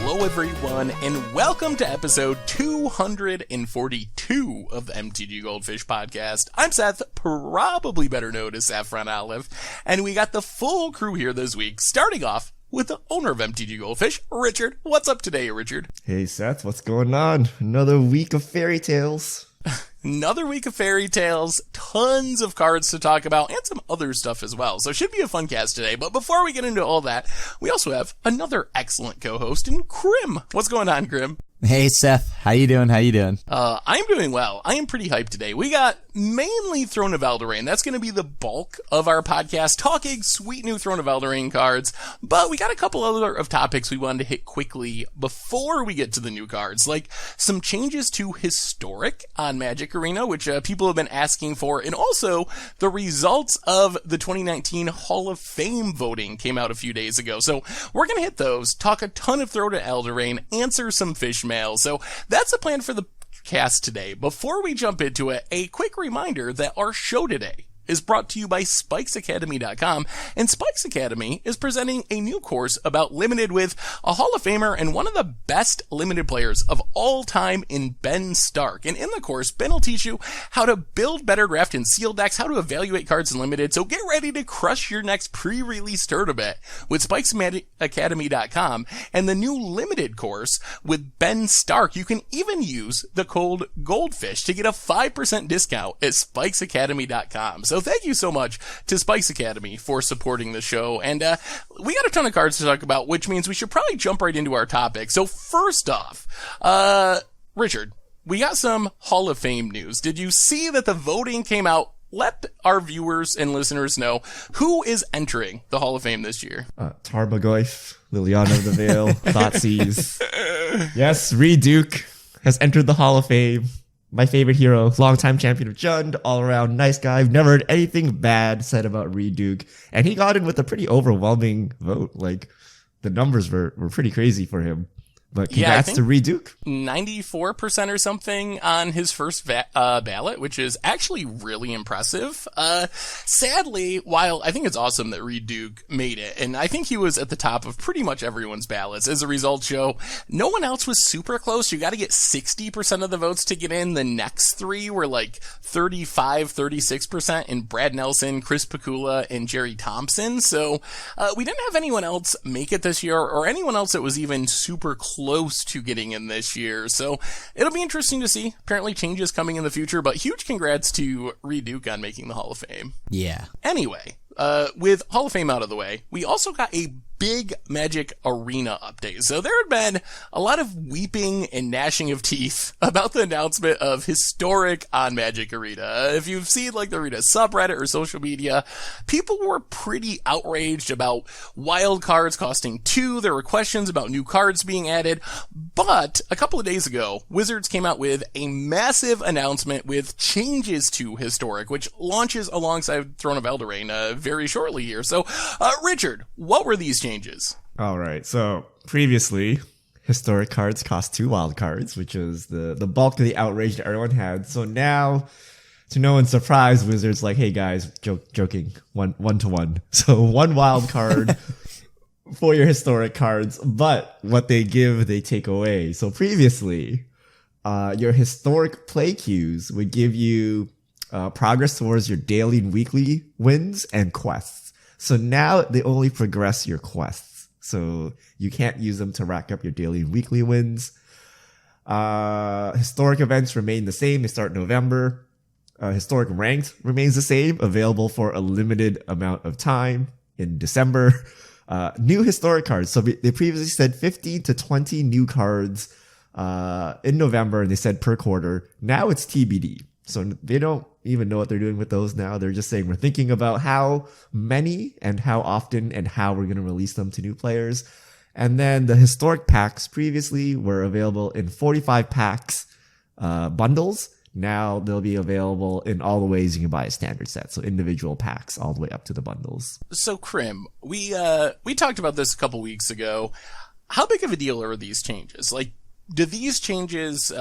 Hello everyone, and welcome to episode 242 of the MTG Goldfish podcast. I'm Seth, probably better known as Saffron Olive, and we got the full crew here this week, starting off with the owner of MTG Goldfish, Richard. What's up today, Richard? Hey Seth, what's going on? Another week of fairy tales. Another week of fairy tales, tons of cards to talk about, and some other stuff as well. So it should be a fun cast today. But before we get into all that, we also have another excellent co-host in Krim. What's going on, Krim? Hey Seth, how you doing? I'm doing well. I am pretty hyped today. We got mainly Throne of Eldraine. That's going to be the bulk of our podcast, talking sweet new Throne of Eldraine cards. But we got a couple other of topics we wanted to hit quickly before we get to the new cards, like some changes to Historic on Magic Arena, which people have been asking for, and also the results of the 2019 Hall of Fame voting came out a few days ago. So we're going to hit those, talk a ton of Throne of Eldraine, answer some fish mail. So that's the plan for the cast today. Before we jump into it, a quick reminder that our show today is brought to you by SpikesAcademy.com, and Spikes Academy is presenting a new course about Limited with a Hall of Famer and one of the best Limited players of all time in Ben Stark. And in the course, Ben will teach you how to build better draft and sealed decks, how to evaluate cards in Limited, so get ready to crush your next pre-release tournament with SpikesAcademy.com and the new Limited course with Ben Stark. You can even use the code GOLDFISH to get a 5% discount at SpikesAcademy.com. So thank you so much to Spikes Academy for supporting the show. And we got a ton of cards to talk about, which means we should probably jump right into our topic. So first off, Richard, we got some Hall of Fame news. Did you see that the voting came out? Let our viewers and listeners know who is entering the Hall of Fame this year. Tarmogoyf, Liliana of the Veil, Thoughtseize. Yes, Reed Duke has entered the Hall of Fame. My favorite hero, longtime champion of Jund, all-around nice guy. I've never heard anything bad said about Reed Duke. And he got in with a pretty overwhelming vote. Like, the numbers were pretty crazy for him. But congrats to Reed Duke. 94% or something on his first ballot, which is actually really impressive. Sadly, while I think it's awesome that Reed Duke made it, and I think he was at the top of pretty much everyone's ballots, as the results show, no one else was super close. You got to get 60% of the votes to get in. The next three were like 35, 36%, and Brad Nelson, Chris Pikula, and Jerry Thompson. So we didn't have anyone else make it this year, or anyone else that was even super close to getting in this year. So it'll be interesting to see. Apparently changes coming in the future, but huge congrats to Reed Duke on making the Hall of Fame. Yeah. Anyway, with Hall of Fame out of the way, we also got a big Magic Arena update. So there had been a lot of weeping and gnashing of teeth about the announcement of Historic on Magic Arena. If you've seen like the Arena subreddit or social media, people were pretty outraged about wild cards costing 2. There were questions about new cards being added. But a couple of days ago, Wizards came out with a massive announcement with changes to Historic, which launches alongside Throne of Eldraine very shortly here. So, Richard, what were these changes? All right. So previously, Historic cards cost 2 wild cards, which is the bulk of the outrage that everyone had. So now, to no one's surprise, Wizards like, hey guys, joking, one to one. So 1 wild card for your Historic cards, but what they give, they take away. So previously, your Historic play queues would give you progress towards your daily and weekly wins and quests. So now they only progress your quests. So you can't use them to rack up your daily and weekly wins. Historic events remain the same. They start November. Historic ranked remains the same, available for a limited amount of time in December. New Historic cards. So they previously said 15 to 20 new cards in November, and they said per quarter. Now it's TBD. So they don't even know what they're doing with those now. They're just saying we're thinking about how many and how often and how we're going to release them to new players. And then the Historic packs previously were available in 45 packs bundles. Now they'll be available in all the ways you can buy a standard set. So individual packs all the way up to the bundles. So Krim, we talked about this a couple weeks ago. How big of a deal are these changes? Like, do these changes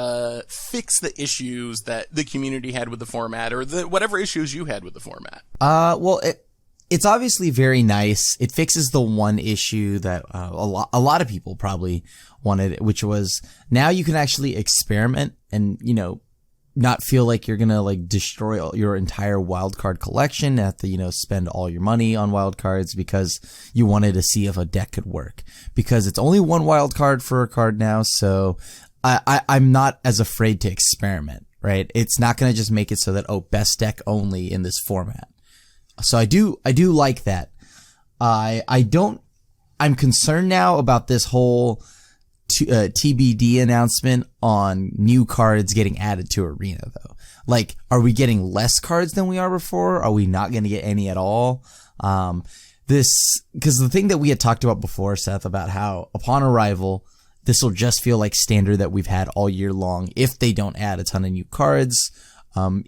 fix the issues that the community had with the format, or whatever issues you had with the format? Well, it's obviously very nice. It fixes the one issue that a lot of people probably wanted, which was now you can actually experiment and, not feel like you're gonna like destroy your entire wildcard collection, have to, spend all your money on wildcards because you wanted to see if a deck could work. Because it's only one wildcard for a card now, so I'm not as afraid to experiment, right? It's not gonna just make it so that, best deck only in this format. So I do like that. I'm concerned now about this whole TBD announcement on new cards getting added to Arena, though. Like, are we getting less cards than we are before? Are we not going to get any at all? Because the thing that we had talked about before, Seth, about how upon arrival, this will just feel like standard that we've had all year long if they don't add a ton of new cards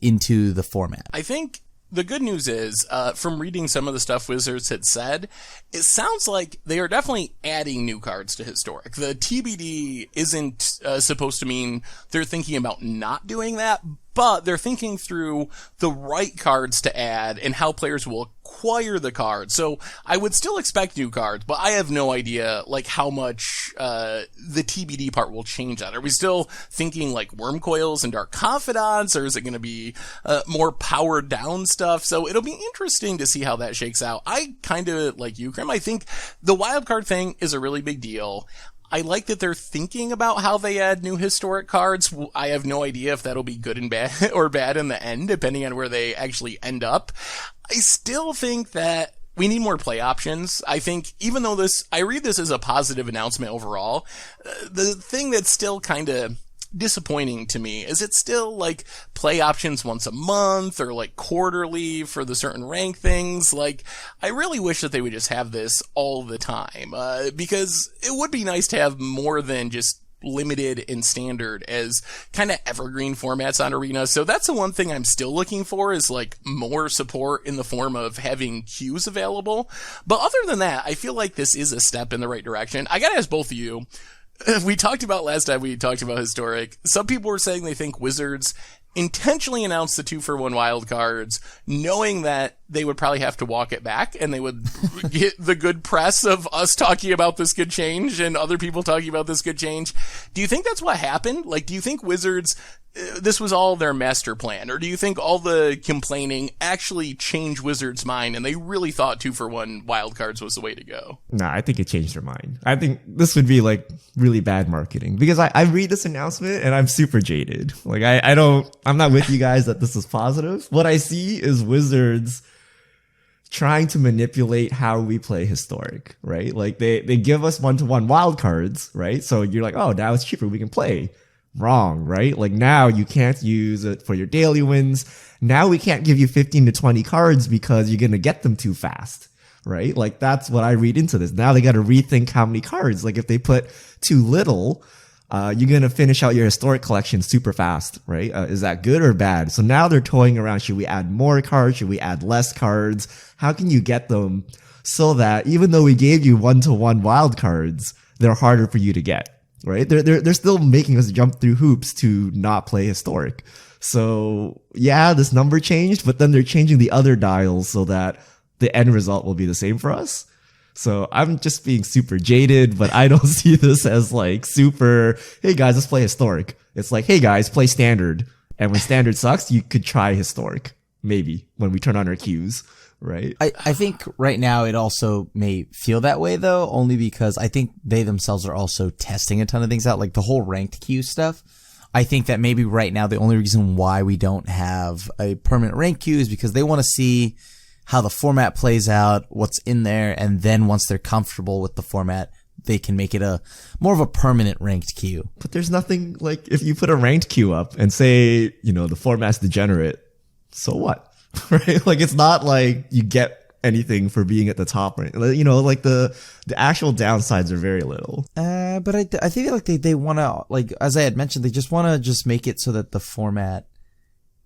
into the format. I think the good news is, from reading some of the stuff Wizards had said, it sounds like they are definitely adding new cards to Historic. The TBD isn't supposed to mean they're thinking about not doing that, but they're thinking through the right cards to add and how players will acquire the cards. So I would still expect new cards, but I have no idea like how much the TBD part will change that. Are we still thinking like Worm Coils and Dark Confidants, or is it going to be more powered down stuff? So it'll be interesting to see how that shakes out. I kind of like you, Krim. I think the wildcard thing is a really big deal. I like that they're thinking about how they add new historic cards. I have no idea if that'll be good and bad or bad in the end, depending on where they actually end up. I still think that we need more play options. I think even though I read this as a positive announcement overall, the thing that's still kind of disappointing to me is it's still like play options once a month or like quarterly for the certain rank things. Like, I really wish that they would just have this all the time, because it would be nice to have more than just limited and standard as kind of evergreen formats on Arena. So that's the one thing I'm still looking for, is like more support in the form of having queues available. But other than that, I feel like this is a step in the right direction. I gotta ask both of you, we talked about last time we talked about Historic. Some people were saying they think Wizards intentionally announced the 2-for-1 wild cards, knowing that they would probably have to walk it back and they would get the good press of us talking about this could change and other people talking about this could change. Do you think that's what happened? Like, do you think Wizards, this was all their master plan? Or do you think all the complaining actually changed Wizards' mind and they really thought 2-for-1 wild cards was the way to go? Nah, I think it changed their mind. I think this would be like really bad marketing, because I read this announcement and I'm super jaded. Like, I'm not with you guys that this is positive. What I see is Wizards trying to manipulate how we play Historic, right? Like, they give us 1-to-1 wild cards, right? So you're like, oh, now it's cheaper, we can play. Wrong, right? Like, now you can't use it for your daily wins. Now we can't give you 15 to 20 cards because you're going to get them too fast, right? Like, that's what I read into this. Now they got to rethink how many cards. Like, if they put too little, you're going to finish out your Historic collection super fast, right? Is that good or bad? So now they're toying around. Should we add more cards? Should we add less cards? How can you get them so that even though we gave you 1-to-1 wild cards, they're harder for you to get? Right? They're still making us jump through hoops to not play Historic. So yeah, this number changed, but then they're changing the other dials so that the end result will be the same for us. So I'm just being super jaded, but I don't see this as like super, hey guys, let's play Historic. It's like, hey guys, play Standard. And when Standard sucks, you could try Historic. Maybe when we turn on our queues. Right. I think right now it also may feel that way, though, only because I think they themselves are also testing a ton of things out, like the whole ranked queue stuff. I think that maybe right now the only reason why we don't have a permanent ranked queue is because they want to see how the format plays out, what's in there, and then once they're comfortable with the format, they can make it a more of a permanent ranked queue. But there's nothing like, if you put a ranked queue up and say, the format's degenerate, so what? Right? Like, it's not like you get anything for being at the top, right? Like the actual downsides are very little. But I think like they want to, like, as I had mentioned, they just want to just make it so that the format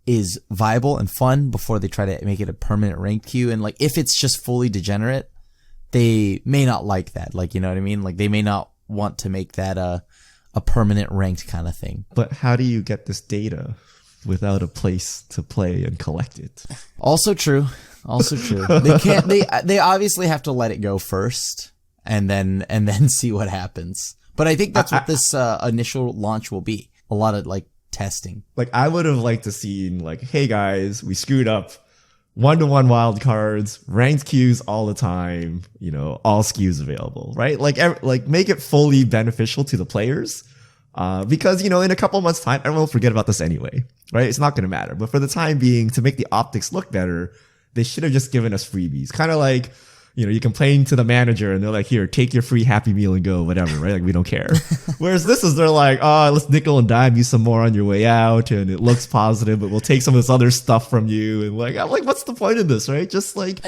is viable and fun before they try to make it a permanent ranked queue. And like, if it's just fully degenerate, they may not like that. Like, you know what I mean? Like, they may not want to make that a permanent ranked kind of thing. But how do you get this data without a place to play and collect it? Also true. Also true. They can't. They obviously have to let it go first, and then see what happens. But I think that's what this initial launch will be. A lot of like testing. Like I would have liked to seen like, hey guys, we screwed up. 1-to-1 wild cards, ranked queues all the time, you know, all SKUs available, right? Like make it fully beneficial to the players. Because, you know, in a couple months time, everyone will forget about this anyway, right? It's not going to matter. But for the time being, to make the optics look better, they should have just given us freebies. Kind of like, you know, you complain to the manager and they're like, here, take your free Happy Meal and go, whatever, right? Like, we don't care. Whereas this is, they're like, oh, let's nickel and dime you some more on your way out. And it looks positive, but we'll take some of this other stuff from you. And like, I'm like, what's the point of this, right? Just like,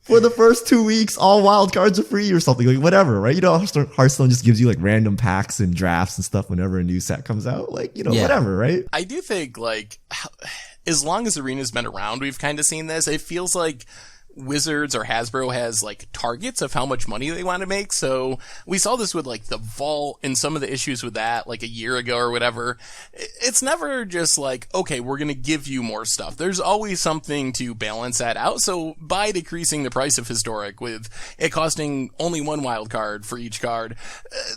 for the first 2 weeks, all wild cards are free or something, like whatever, right? You know, Hearthstone just gives you like random packs and drafts and stuff whenever a new set comes out. Like, you know, whatever, right? I do think like, as long as Arena's been around, we've kind of seen this. It feels like Wizards or Hasbro has like targets of how much money they want to make. So we saw this with like the Vault and some of the issues with that like a year ago or whatever. It's never just like, okay, we're going to give you more stuff. There's always something to balance that out. So by decreasing the price of Historic with it costing only one wild card for each card,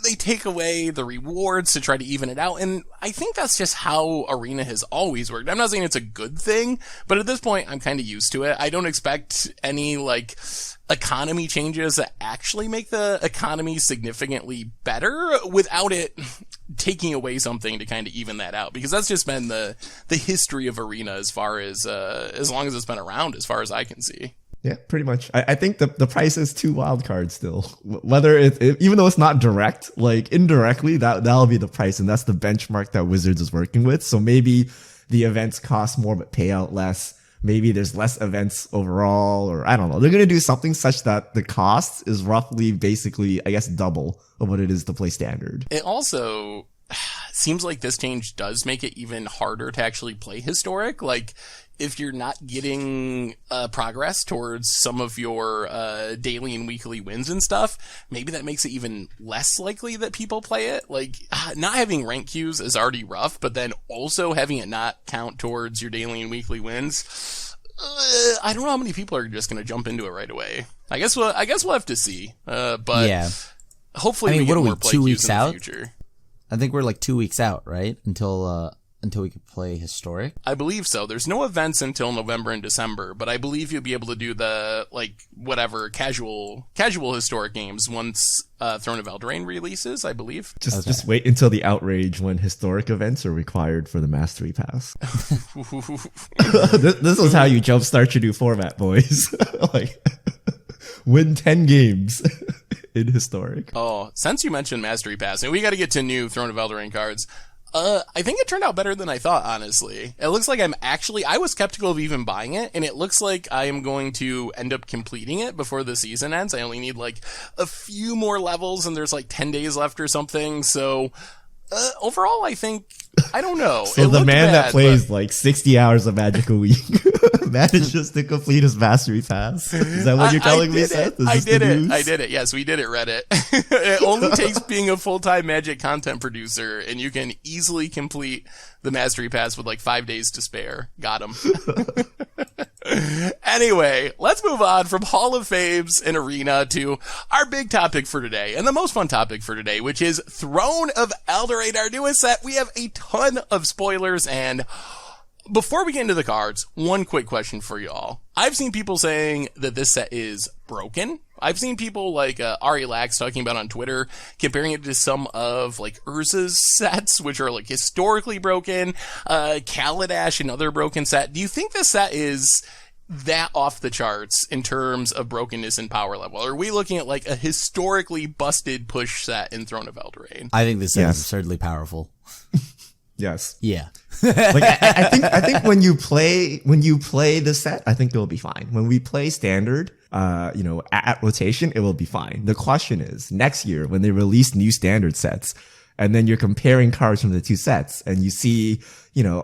they take away the rewards to try to even it out. And I think that's just how Arena has always worked. I'm not saying it's a good thing, but at this point I'm kind of used to it. I don't expect any like economy changes that actually make the economy significantly better without it taking away something to kind of even that out, because that's just been the history of Arena as long as it's been around, as far as I can see. Yeah, pretty much. I think the price is 2 wild cards still. Whether even though it's not direct, like indirectly, that'll be the price, and that's the benchmark that Wizards is working with. So maybe the events cost more but pay out less. Maybe there's less events overall, or I don't know. They're going to do something such that the cost is roughly basically, I guess, double of what it is to play standard. It also seems like this change does make it even harder to actually play Historic. Like, if you're not getting progress towards some of your daily and weekly wins and stuff, maybe that makes it even less likely that people play it. Like, not having rank queues is already rough, but then also having it not count towards your daily and weekly wins, I don't know how many people are just going to jump into it right away. I guess we'll have to see. But yeah. Hopefully we get more play queues in the future. I think we're like 2 weeks out, right? Until we could play Historic? I believe so. There's no events until November and December, but I believe you'll be able to do the, like, whatever, casual Historic games once Throne of Eldraine releases, I believe. Just wait until the outrage when Historic events are required for the Mastery Pass. This is how you jumpstart your new format, boys. Like, win 10 games in Historic. Oh, since you mentioned Mastery Pass, and we got to get to new Throne of Eldraine cards. I think it turned out better than I thought, honestly. It looks like I was skeptical of even buying it, and it looks like I am going to end up completing it before the season ends. I only need like a few more levels, and there's like 10 days left or something, so overall, I think, I don't know. So the man that plays like 60 hours of Magic a week manages to complete his Mastery Pass. Is that what you're telling me, Seth? I did it. Yes, we did it, Reddit. It only takes being a full-time Magic content producer, and you can easily complete the Mastery Pass with like 5 days to spare. Got him. Anyway, let's move on from Hall of Fames and Arena to our big topic for today, and the most fun topic for today, which is Throne of Eldraine, our newest set. We have a ton of spoilers, and before we get into the cards, one quick question for y'all. I've seen people saying that this set is broken. I've seen people like Ari Lax talking about on Twitter, comparing it to some of like Urza's sets, which are like historically broken, Kaladesh, another broken set. Do you think this set is that off the charts in terms of brokenness and power level? Or are we looking at like a historically busted push set in Throne of Eldraine? I think this set is absurdly powerful. Yes. Yeah. Like I think when you play the set, I think it'll be fine. When we play standard, at rotation, it will be fine. The question is next year when they release new standard sets, and then you're comparing cards from the two sets, and you see,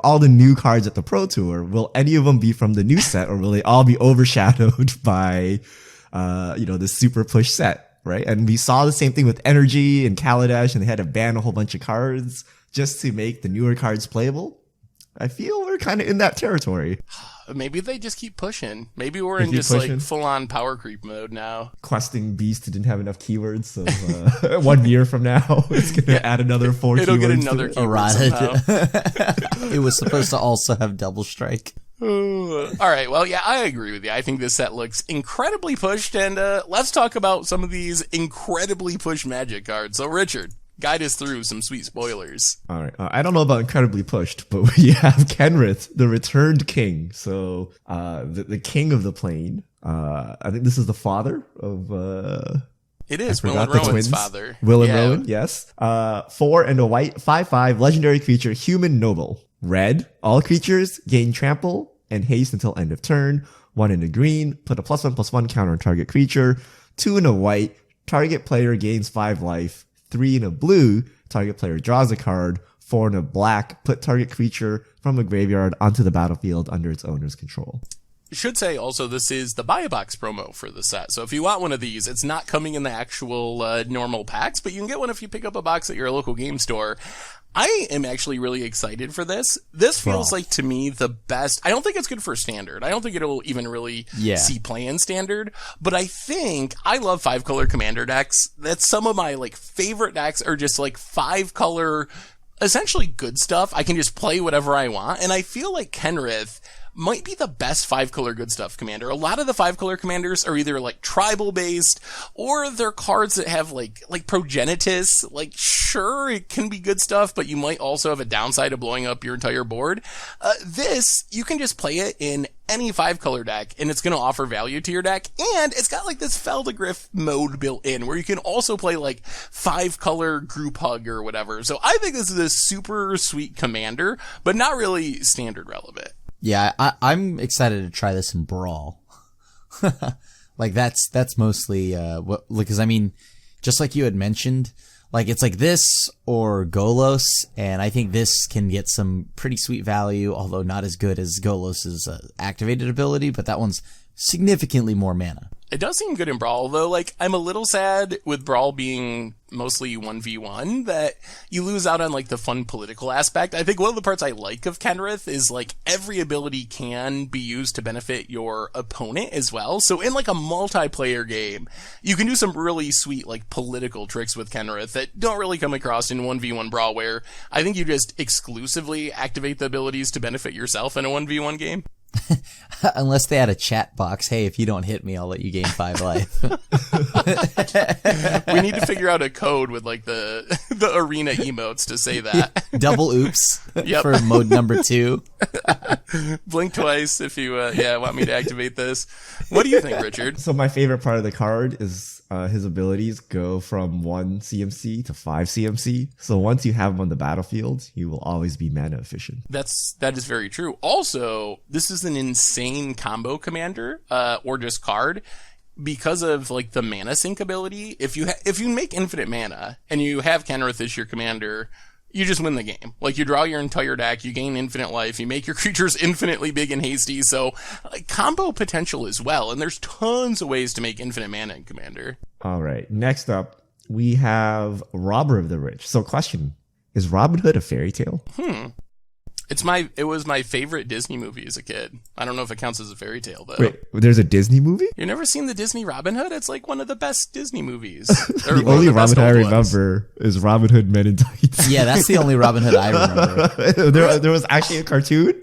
all the new cards at the Pro Tour. Will any of them be from the new set, or will they all be overshadowed by, the super push set, right? And we saw the same thing with Energy and Kaladesh, and they had to ban a whole bunch of cards just to make the newer cards playable. I feel we're kind of in that territory. maybe they just keep pushing. Maybe we're in keep just pushing? like full-on power creep mode now. Questing beast didn't have enough keywords, so 1 year from now, it's going to add another 4 It'll keywords. get another to it. keyword somehow. It was supposed to also have double strike. All right, well, yeah, I agree with you. I think this set looks incredibly pushed, and let's talk about some of these incredibly pushed Magic cards. So, Richard, guide us through some sweet spoilers. All right. I don't know about incredibly pushed, but we have Kenneth, the returned king. So, the king of the plane. I think this is the father of, It is I Will forgot and the Rowan's twins. father. Will and Yeah. Rowan, yes. 4 and a white, 5/5, legendary creature, human noble. Red, all creatures gain trample and haste until end of turn. 1 in a green, put a +1/+1 counter on target creature. 2 in a white, target player gains 5 life. 3 in a blue, target player draws a card. 4 in a black, put target creature from a graveyard onto the battlefield under its owner's control. Should say also this is the buy a box promo for the set. So if you want one of these, it's not coming in the actual normal packs, but you can get one if you pick up a box at your local game store. I am actually really excited for this. This feels like, to me, the best. I don't think it's good for standard. I don't think it'll even really see play in standard. But I think I love 5-color commander decks. That's some of my like favorite decks are just like 5-color, essentially good stuff. I can just play whatever I want. And I feel like Kenneth might be the best 5-color good stuff commander. A lot of the 5-color commanders are either like tribal based or they're cards that have like progenitus. Like, sure, it can be good stuff, but you might also have a downside of blowing up your entire board. This, you can just play it in any 5-color deck and it's going to offer value to your deck. And it's got like this Feldegriff mode built in where you can also play like 5-color group hug or whatever. So I think this is a super sweet commander, but not really standard relevant. Yeah, I'm excited to try this in Brawl. Like that's mostly because I mean, just like you had mentioned, like it's like this or Golos, and I think this can get some pretty sweet value, although not as good as Golos's activated ability, but that one's significantly more mana. It does seem good in Brawl, though, like, I'm a little sad with Brawl being mostly 1v1 that you lose out on, like, the fun political aspect. I think one of the parts I like of Kenneth is, like, every ability can be used to benefit your opponent as well. So in, like, a multiplayer game, you can do some really sweet, like, political tricks with Kenneth that don't really come across in 1v1 Brawl, where I think you just exclusively activate the abilities to benefit yourself in a 1v1 game. Unless they had a chat box. Hey, if you don't hit me, I'll let you gain 5 life. We need to figure out a code with like the arena emotes to say that. Double oops for mode number 2. Blink twice if you want me to activate this. What do you think, Richard? So my favorite part of the card is his abilities go from 1 CMC to 5 CMC. So once you have him on the battlefield, he will always be mana efficient. That is very true. Also, this is an insane combo commander or just card because of like the mana sync ability. If you make infinite mana and you have Kenneth as your commander, you just win the game. Like, you draw your entire deck, you gain infinite life, you make your creatures infinitely big and hasty, so like, combo potential as well, and there's tons of ways to make infinite mana in Commander. All right, next up, we have Robber of the Rich. So question, is Robin Hood a fairy tale? It was my favorite Disney movie as a kid. I don't know if it counts as a fairy tale, though. Wait, there's a Disney movie? You've never seen the Disney Robin Hood? It's like one of the best Disney movies. The only Robin Hood I remember is Robin Hood Men in Tights. Yeah, that's the only Robin Hood I remember. there was actually a cartoon?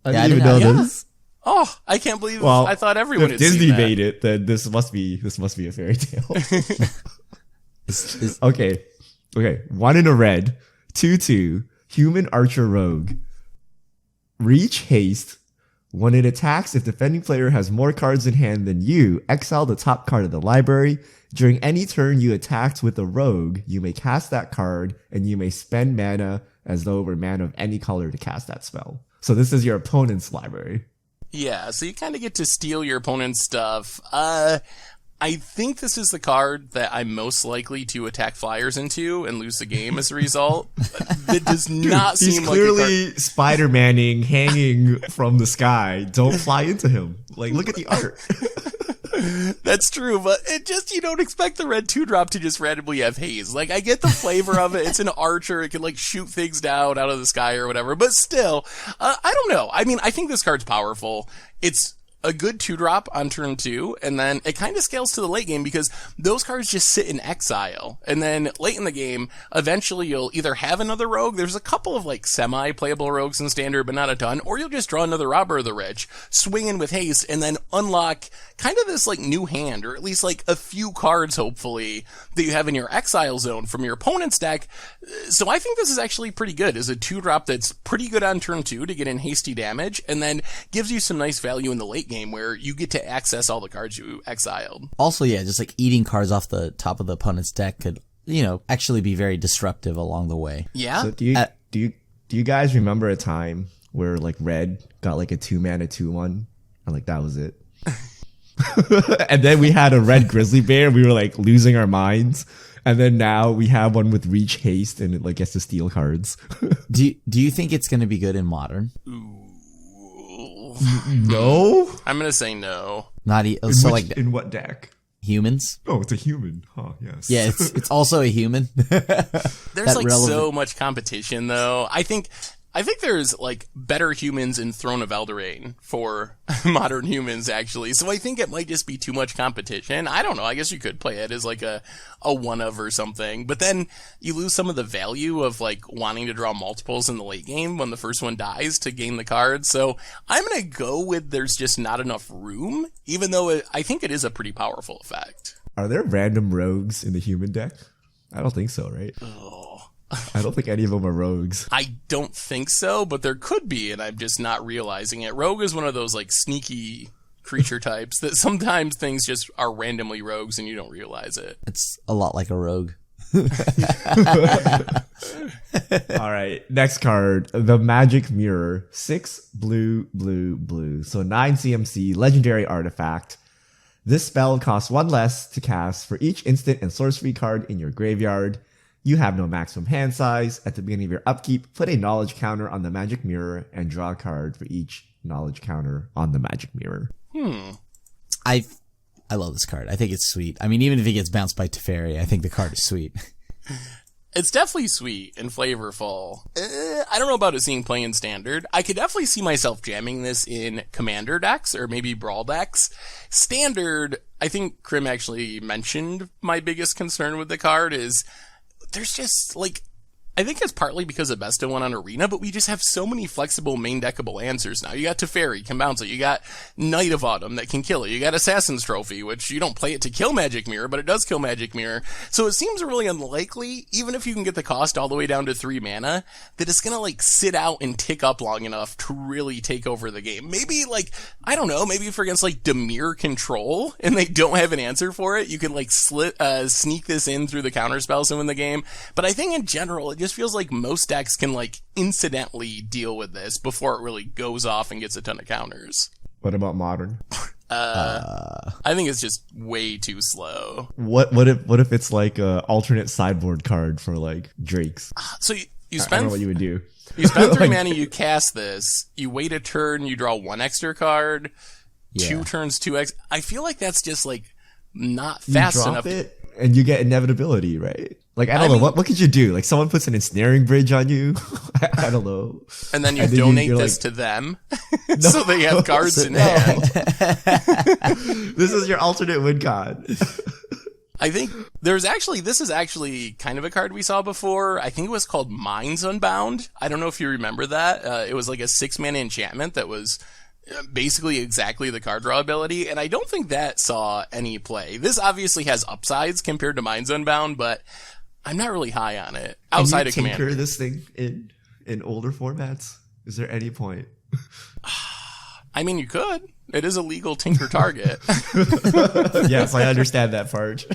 I Yeah, didn't I even didn't know know. this. Oh, I can't believe I thought everyone if had Disney seen that. made it, then this must be a fairy tale. Okay. 1 in a red, 2/2, human archer rogue. Reach haste. When it attacks, if defending player has more cards in hand than you, exile the top card of the library. During any turn you attacked with a rogue, you may cast that card, and you may spend mana as though it were mana of any color to cast that spell. So this is your opponent's library. Yeah, so you kind of get to steal your opponent's stuff. I think this is the card that I'm most likely to attack flyers into and lose the game as a result. It does not seem like He's clearly Spider-Manning hanging from the sky. Don't fly into him. Like, look at the art. That's true, but it just, you don't expect the red 2-drop to just randomly have haze. Like, I get the flavor of it. It's an archer. It can, like, shoot things down out of the sky or whatever. But still, I don't know. I mean, I think this card's powerful. It's a good 2-drop on turn 2, and then it kind of scales to the late game because those cards just sit in exile. And then late in the game, eventually you'll either have another rogue. There's a couple of like semi-playable rogues in standard, but not a ton. Or you'll just draw another Robber of the Rich, swing in with haste, and then unlock kind of this like new hand, or at least like a few cards, hopefully, that you have in your exile zone from your opponent's deck. So I think this is actually pretty good as a 2-drop that's pretty good on turn 2 to get in hasty damage, and then gives you some nice value in the late game where you get to access all the cards you exiled. Also, yeah, just like eating cards off the top of the opponent's deck could, actually be very disruptive along the way. Yeah. So do you guys remember a time where like red got like a 2-mana 2/1 and like that was it? And then we had a red grizzly bear. We were like losing our minds. And then now we have one with reach haste and it like gets to steal cards. Do you think it's going to be good in modern? No. I'm going to say no. In what deck? Humans? Oh, it's a human. Oh, yes. Yeah, it's also a human. There's like so much competition though. I think there's like better humans in Throne of Eldraine for modern humans actually. So I think it might just be too much competition. I don't know. I guess you could play it as like a one of or something, but then you lose some of the value of like wanting to draw multiples in the late game when the first one dies to gain the cards. So I'm going to go with there's just not enough room, even though I think it is a pretty powerful effect. Are there random rogues in the human deck? I don't think so, right? I don't think any of them are rogues. I don't think so, but there could be, and I'm just not realizing it. Rogue is one of those like sneaky creature types that sometimes things just are randomly rogues and you don't realize it. It's a lot like a rogue. All right, next card, the Magic Mirror. 6 blue, blue, blue. So 9 CMC, legendary artifact. This spell costs 1 less to cast for each instant and sorcery card in your graveyard. You have no maximum hand size. At the beginning of your upkeep, put a knowledge counter on the Magic Mirror and draw a card for each knowledge counter on the Magic Mirror. I love this card. I think it's sweet. I mean, even if it gets bounced by Teferi, I think the card is sweet. It's definitely sweet and flavorful. I don't know about it seeing play in standard. I could definitely see myself jamming this in commander decks or maybe brawl decks. Standard, I think Krim actually mentioned my biggest concern with the card is there's just, like, I think it's partly because of Besta went on Arena, but we just have so many flexible main deckable answers now. You got Teferi, can bounce it. You got Knight of Autumn that can kill it. You got Assassin's Trophy, which you don't play it to kill Magic Mirror, but it does kill Magic Mirror. So it seems really unlikely, even if you can get the cost all the way down to 3 mana, that it's gonna, like, sit out and tick up long enough to really take over the game. Maybe, like, I don't know, maybe for against, like, Dimir Control, and they don't have an answer for it, you can, like, sneak this in through the counter spells and win the game. But I think in general, it just feels like most decks can like incidentally deal with this before it really goes off and gets a ton of counters. What about modern? I think it's just way too slow. What if it's like a alternate sideboard card for like Drakes? So you spend, I don't know what you would do. You spend 3 mana, you cast this, you wait a turn, you draw 1 extra card, 2 turns, 2x. I feel like that's just like not fast enough. It and you get inevitability, right? Like, I don't know, what could you do? Like, someone puts an ensnaring bridge on you? I don't know. And then you donate this to them, so they have cards in hand. This is your alternate win card. I think this is actually kind of a card we saw before. I think it was called Minds Unbound. I don't know if you remember that. It was like a 6-mana enchantment that was basically exactly the card draw ability, and I don't think that saw any play. This obviously has upsides compared to Minds Unbound, but I'm not really high on it outside of Commander. Can you tinker this thing in older formats? Is there any point? I mean, you could. It is a legal tinker target. Yes, I understand that part.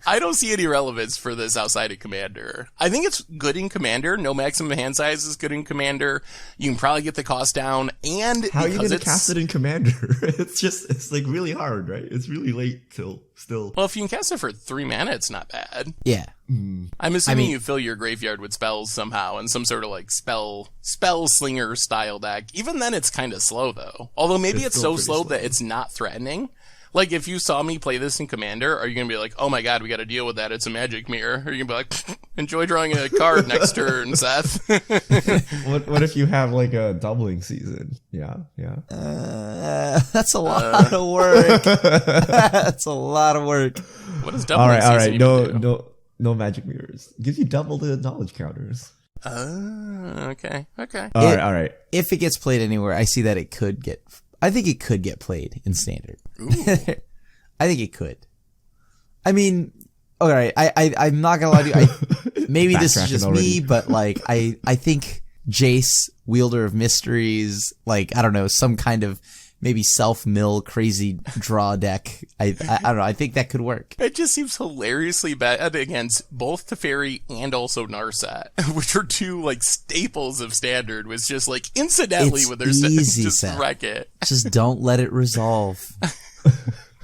I don't see any relevance for this outside of Commander. I think it's good in Commander. No maximum hand size is good in Commander. You can probably get the cost down, and how are you going to cast it in Commander? It's like really hard, right? It's really late still. Well, if you can cast it for 3 mana, it's not bad. Yeah. I'm assuming you fill your graveyard with spells somehow in some sort of like spell slinger style deck. Even then, it's kind of slow though. Although maybe it's so slow that it's not threatening. Like, if you saw me play this in Commander, are you going to be like, oh my god, we got to deal with that, it's a magic mirror? Or are you going to be like, enjoy drawing a card next turn, Seth? What if you have, like, a doubling season? Yeah. That's a lot of work. That's a lot of work. What is doubling season? All right, no magic mirrors. Gives you double the knowledge counters. Okay. All right. If it gets played anywhere, I see that I think it could get played in Standard. I think it could. I mean, all right. I'm not gonna lie to you. Maybe this is just me, but like, I think Jace, Wielder of Mysteries, like, I don't know, some kind of maybe self-mill crazy draw deck. I don't know. I think that could work. It just seems hilariously bad against both Teferi and also Narset, which are two like staples of Standard. Was just like incidentally with their easy just set. Wreck it. Just don't let it resolve.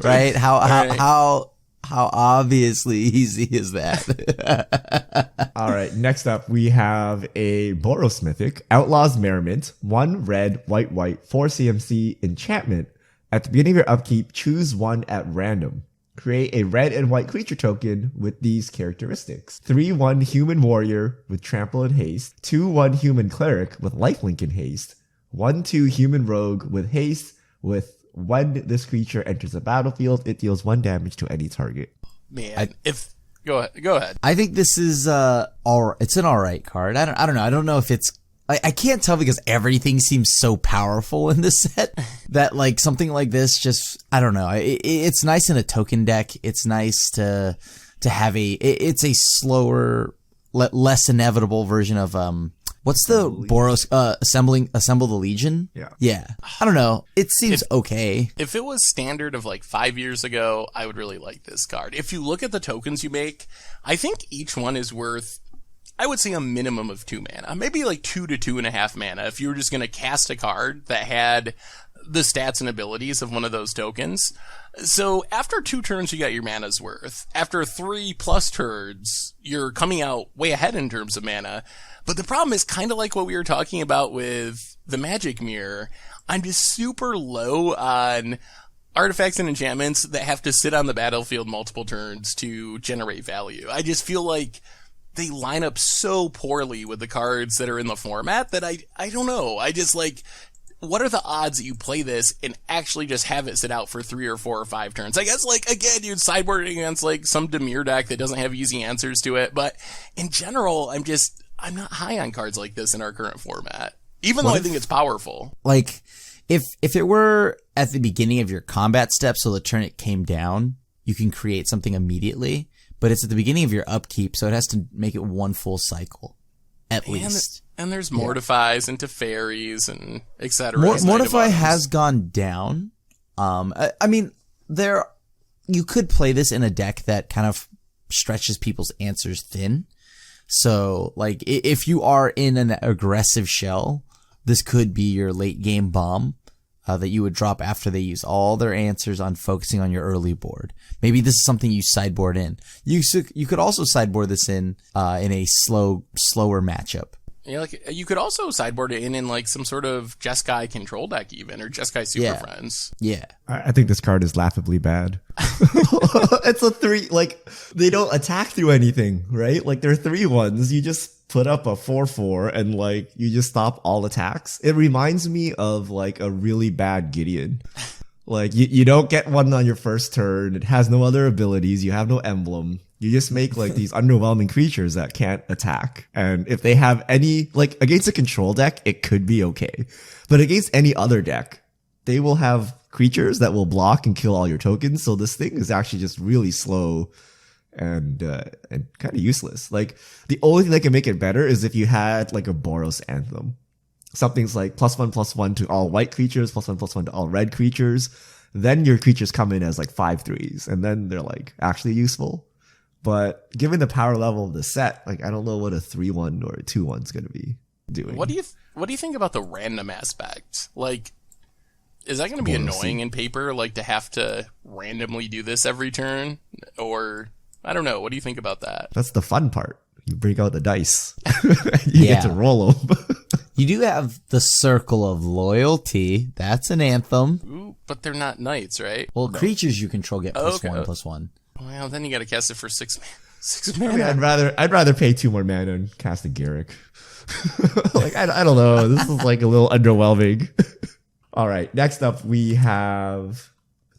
Right? How obviously easy is that? All right. Next up, we have a Boros Mythic, Outlaws Merriment, 1 red, white, 4 CMC enchantment. At the beginning of your upkeep, choose one at random. Create a red and white creature token with these characteristics. 3/1 human warrior with trample and haste. 2/1 human cleric with lifelink and haste. 1/2 human rogue with haste with when this creature enters the battlefield, it deals 1 damage to any target. Man, go ahead. I think this is it's an alright card. I don't know. I don't know if it's I can't tell because everything seems so powerful in this set that like something like this just I don't know. It's nice in a token deck. It's nice to have it's a slower, less inevitable version of what's the Boros assemble the Legion? Yeah. I don't know. It seems okay. If it was Standard of like 5 years ago, I would really like this card. If you look at the tokens you make, I think each one is worth, I would say, a minimum of 2 mana. Maybe like 2 to 2.5 mana if you were just going to cast a card that had the stats and abilities of one of those tokens. So after 2 turns, you got your mana's worth. After 3+ turns, you're coming out way ahead in terms of mana. But the problem is kind of like what we were talking about with the Magic Mirror. I'm just super low on artifacts and enchantments that have to sit on the battlefield multiple turns to generate value. I just feel like they line up so poorly with the cards that are in the format that I don't know. I just like, what are the odds that you play this and actually just have it sit out for 3 or 4 or 5 turns? I guess, like, again, you're sideboarding against like some Dimir deck that doesn't have easy answers to it. But in general, I'm not high on cards like this in our current format, even though I think it's powerful. Like, if it were at the beginning of your combat step, so the turn it came down, you can create something immediately, but it's at the beginning of your upkeep, so it has to make it 1 full cycle, at least. And there's Mortifies and Teferis and et cetera. Mortify has gone down. I mean, you could play this in a deck that kind of stretches people's answers thin. So, like, if you are in an aggressive shell, this could be your late game bomb that you would drop after they use all their answers on focusing on your early board. Maybe this is something you sideboard in. You could also sideboard this in a slower matchup. Yeah, like you could also sideboard it in like some sort of Jeskai control deck even, or Jeskai Super Friends. Yeah. I think this card is laughably bad. It's a 3, like, they don't attack through anything, right? Like, they're 3/1s. You just put up a 4/4 and like, you just stop all attacks. It reminds me of like a really bad Gideon. Like, you don't get one on your first turn. It has no other abilities. You have no emblem. You just make like these underwhelming creatures that can't attack. And if they have any, like, against a control deck, it could be okay. But against any other deck, they will have creatures that will block and kill all your tokens. So this thing is actually just really slow and kind of useless. Like, the only thing that can make it better is if you had like a Boros Anthem. Something's like +1/+1 to all white creatures, +1/+1 to all red creatures. Then your creatures come in as like 5/3s, and then they're like actually useful. But given the power level of the set, like I don't know what a 3/1 or a 2/1 is going to be doing. What do you think about the random aspect? Like, is that going to be annoying in paper? Like to have to randomly do this every turn, or I don't know. What do you think about that? That's the fun part. You bring out the dice. You get to roll them. You do have the Circle of Loyalty. That's an anthem. Ooh, but they're not knights, right? Well, creatures you control get +1/+1. Well, then you got to cast it for 6 I mana. mean, I'd rather pay 2 more mana and cast a Garrick. Like I don't know. This is like a little underwhelming. All right. Next up, we have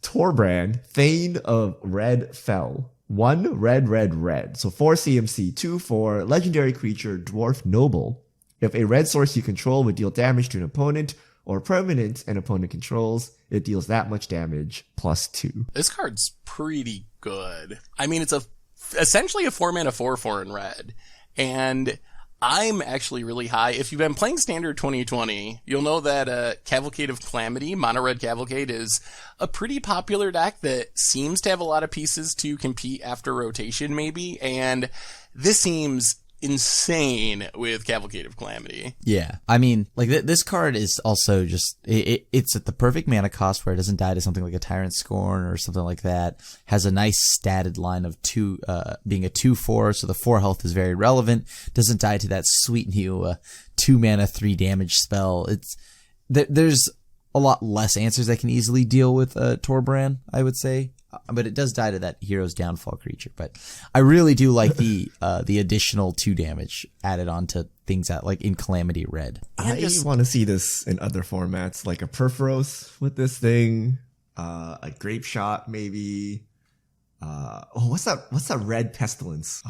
Torbrand, Thane of Red Fell. 1 red. So 4 CMC, 2/4, legendary creature, Dwarf Noble. If a red source you control would deal damage to an opponent or permanent an opponent controls, it deals that much damage +2. This card's pretty good. I mean, it's essentially a 4-mana 4/4 in red. And I'm actually really high. If you've been playing Standard 2020, you'll know that Cavalcade of Calamity, Mono Red Cavalcade, is a pretty popular deck that seems to have a lot of pieces to compete after rotation, maybe. And this seems insane with Cavalcade of Calamity. Yeah. I mean, like this card is also just, it's at the perfect mana cost where it doesn't die to something like a Tyrant Scorn or something like that. Has a nice statted line of being a 2/4, so the 4 health is very relevant. Doesn't die to that sweet new 2 mana 3 damage spell. There's a lot less answers that can easily deal with Torbrand, I would say. But it does die to that Hero's Downfall creature. But I really do like the additional 2 damage added onto things like in Calamity Red. I want to see this in other formats, like a Perforos with this thing, a Grape Shot maybe. What's that red pestilence?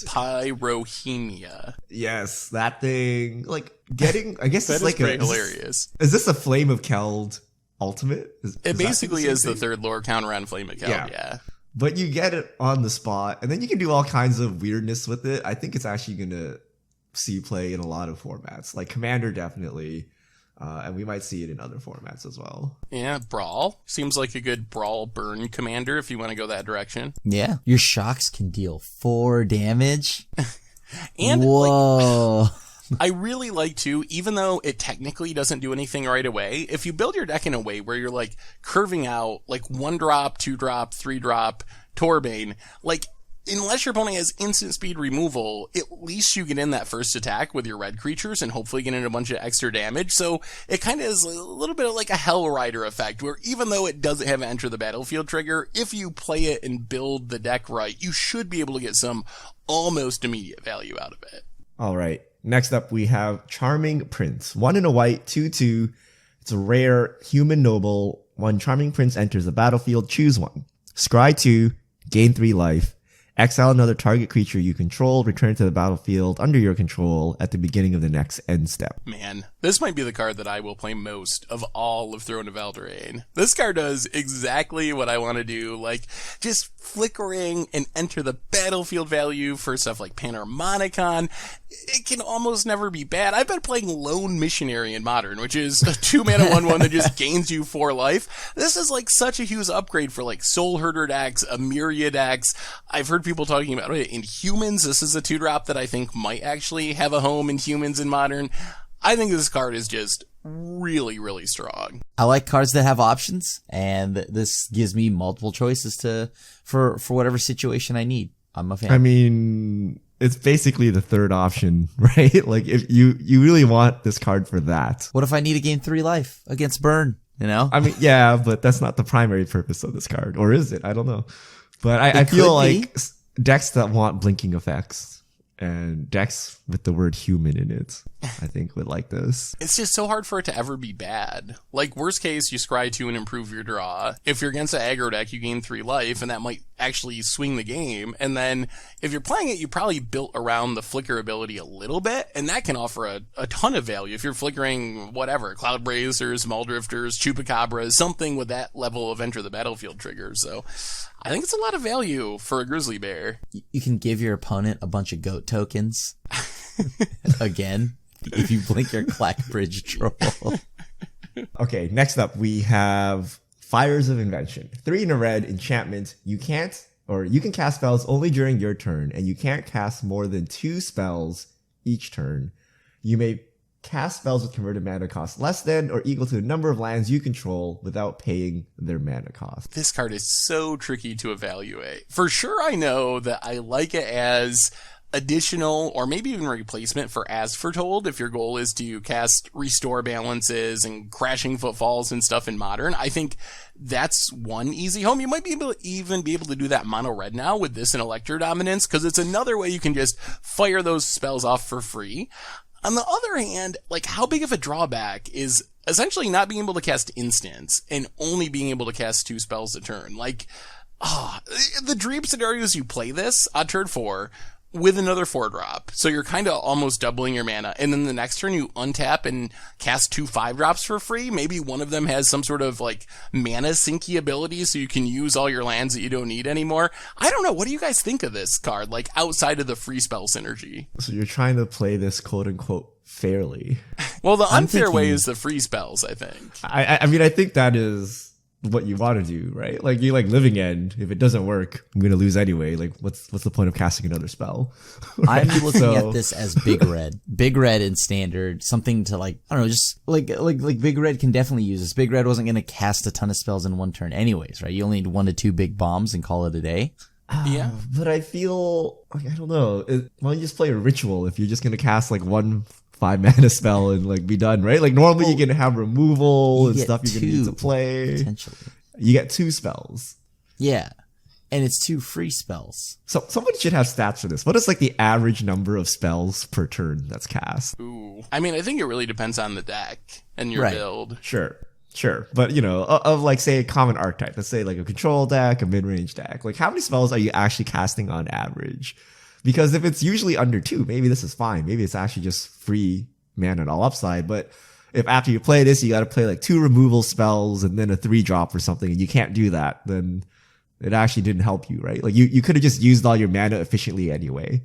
Pyrohemia. Yes, that thing. Like getting, I guess that it's is like hilarious. Is this a Flame of Keld ultimate? It basically is the third lore counter on Flame of Keld, yeah. But you get it on the spot, and then you can do all kinds of weirdness with it. I think it's actually going to see play in a lot of formats. Like Commander, definitely. And we might see it in other formats as well. Yeah, Brawl. Seems like a good Brawl burn commander if you want to go that direction. Yeah. Your shocks can deal 4 damage. And whoa. I really like too, even though it technically doesn't do anything right away, if you build your deck in a way where you're like curving out like 1-drop, 2-drop, 3-drop, Torbane, like unless your opponent has instant speed removal, at least you get in that first attack with your red creatures and hopefully get in a bunch of extra damage. So it kind of is a little bit of like a Hell Rider effect where even though it doesn't have an enter the battlefield trigger, if you play it and build the deck right, you should be able to get some almost immediate value out of it. All right. Next up, we have Charming Prince. 1 and a white, 2/2. It's a rare human noble. When Charming Prince enters the battlefield, choose 1. Scry 2, gain 3 life. Exile another target creature you control, return to the battlefield under your control at the beginning of the next end step. Man, this might be the card that I will play most of all of Throne of Eldraine. This card does exactly what I want to do, like just flickering and enter the battlefield value for stuff like Panharmonicon. It can almost never be bad. I've been playing Lone Missionary in Modern, which is a 2-mana 1/1 that just gains you 4 life. This is like such a huge upgrade for like Soul Herder decks, a Myriad decks. I've heard people talking about it in Humans. This is a 2-drop that I think might actually have a home in Humans in Modern. I think this card is just really, really strong. I like cards that have options, and this gives me multiple choices for whatever situation I need. I'm a fan. I mean, it's basically the third option, right? Like if you really want this card for that. What if I need to gain 3 life against Burn? You know? I mean, yeah, but that's not the primary purpose of this card. Or is it? I don't know. But I feel like decks that want blinking effects and decks with the word human in it, I think would like this. It's just so hard for it to ever be bad. Like, worst case, you scry 2 and improve your draw. If you're against an aggro deck, you gain 3 life, and that might actually swing the game. And then, if you're playing it, you probably built around the flicker ability a little bit, and that can offer a ton of value. If you're flickering, whatever, Cloud Brazers, Muldrifters, Chupacabras, something with that level of enter the battlefield trigger. So, I think it's a lot of value for a Grizzly Bear. You can give your opponent a bunch of goat tokens. Again, if you blink your Clackbridge Troll. Okay, next up we have Fires of Invention. 3 in a red enchantment. You can't or you can cast spells only during your turn, and you can't cast more than 2 spells each turn. You may cast spells with converted mana cost less than or equal to the number of lands you control without paying their mana cost. This card is so tricky to evaluate. For sure, I know that I like it as additional or maybe even replacement for As Foretold if your goal is to cast Restore Balances and Crashing Footfalls and stuff in Modern. I think that's one easy home. You might be able to do that mono red now with this and Electro Dominance, because it's another way you can just fire those spells off for free. On the other hand, like, how big of a drawback is essentially not being able to cast instants and only being able to cast 2 spells a turn? Like, the dream scenarios you play this on turn 4 with another 4-drop. So you're kind of almost doubling your mana. And then the next turn you untap and cast 2 5-drops for free. Maybe one of them has some sort of like mana sinky ability so you can use all your lands that you don't need anymore. I don't know. What do you guys think of this card? Like, outside of the free spell synergy. So you're trying to play this quote unquote fairly. Well, the unfair way is the free spells, I think. I mean, I think that is what you want to do, right? Like, you like Living End. If it doesn't work, I'm going to lose anyway. Like, what's the point of casting another spell? I'm looking at this as Big Red in Standard, something to, like, I don't know, just like Big Red can definitely use this. Big Red wasn't going to cast a ton of spells in one turn anyways, right? You only need 1 to 2 big bombs and call it a day. Yeah, but I feel like, I don't know. Why don't you just play a ritual if you're just going to cast like 1 5-mana spell and like be done, right? Like, normally you're gonna have removal and stuff you're gonna need to play. Potentially, you get 2 spells. Yeah, and it's 2 free spells. So someone should have stats for this. What is like the average number of spells per turn that's cast? Ooh, I mean, I think it really depends on the deck and your build. Sure. But, you know, of like, say, a common archetype, let's say like a control deck, a mid-range deck, like, how many spells are you actually casting on average? Because if it's usually under 2, maybe this is fine. Maybe it's actually just free mana and all upside. But if after you play this, you got to play like 2 removal spells and then a 3-drop or something, and you can't do that, then it actually didn't help you, right? Like, you could have just used all your mana efficiently anyway.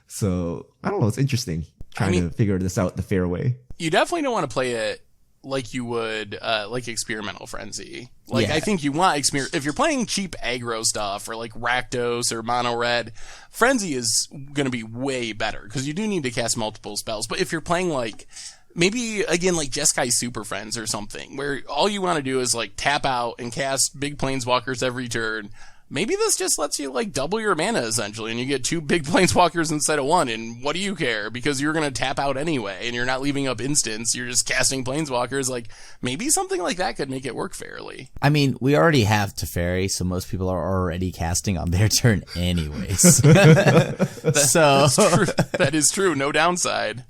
So, I don't know. It's interesting trying to figure this out the fair way. You definitely don't want to play it like you would, like Experimental Frenzy. Like, I think you want if you're playing cheap aggro stuff or like Rakdos or Mono Red, Frenzy is going to be way better because you do need to cast multiple spells. But if you're playing like, maybe again, like Jeskai Super Friends or something, where all you want to do is like tap out and cast big planeswalkers every turn, maybe this just lets you like double your mana essentially, and you get 2 big planeswalkers instead of 1. And what do you care? Because you're going to tap out anyway, and you're not leaving up instants. You're just casting planeswalkers. Like, maybe something like that could make it work fairly. I mean, we already have Teferi, so most people are already casting on their turn anyways. That's true. That is true. No downside.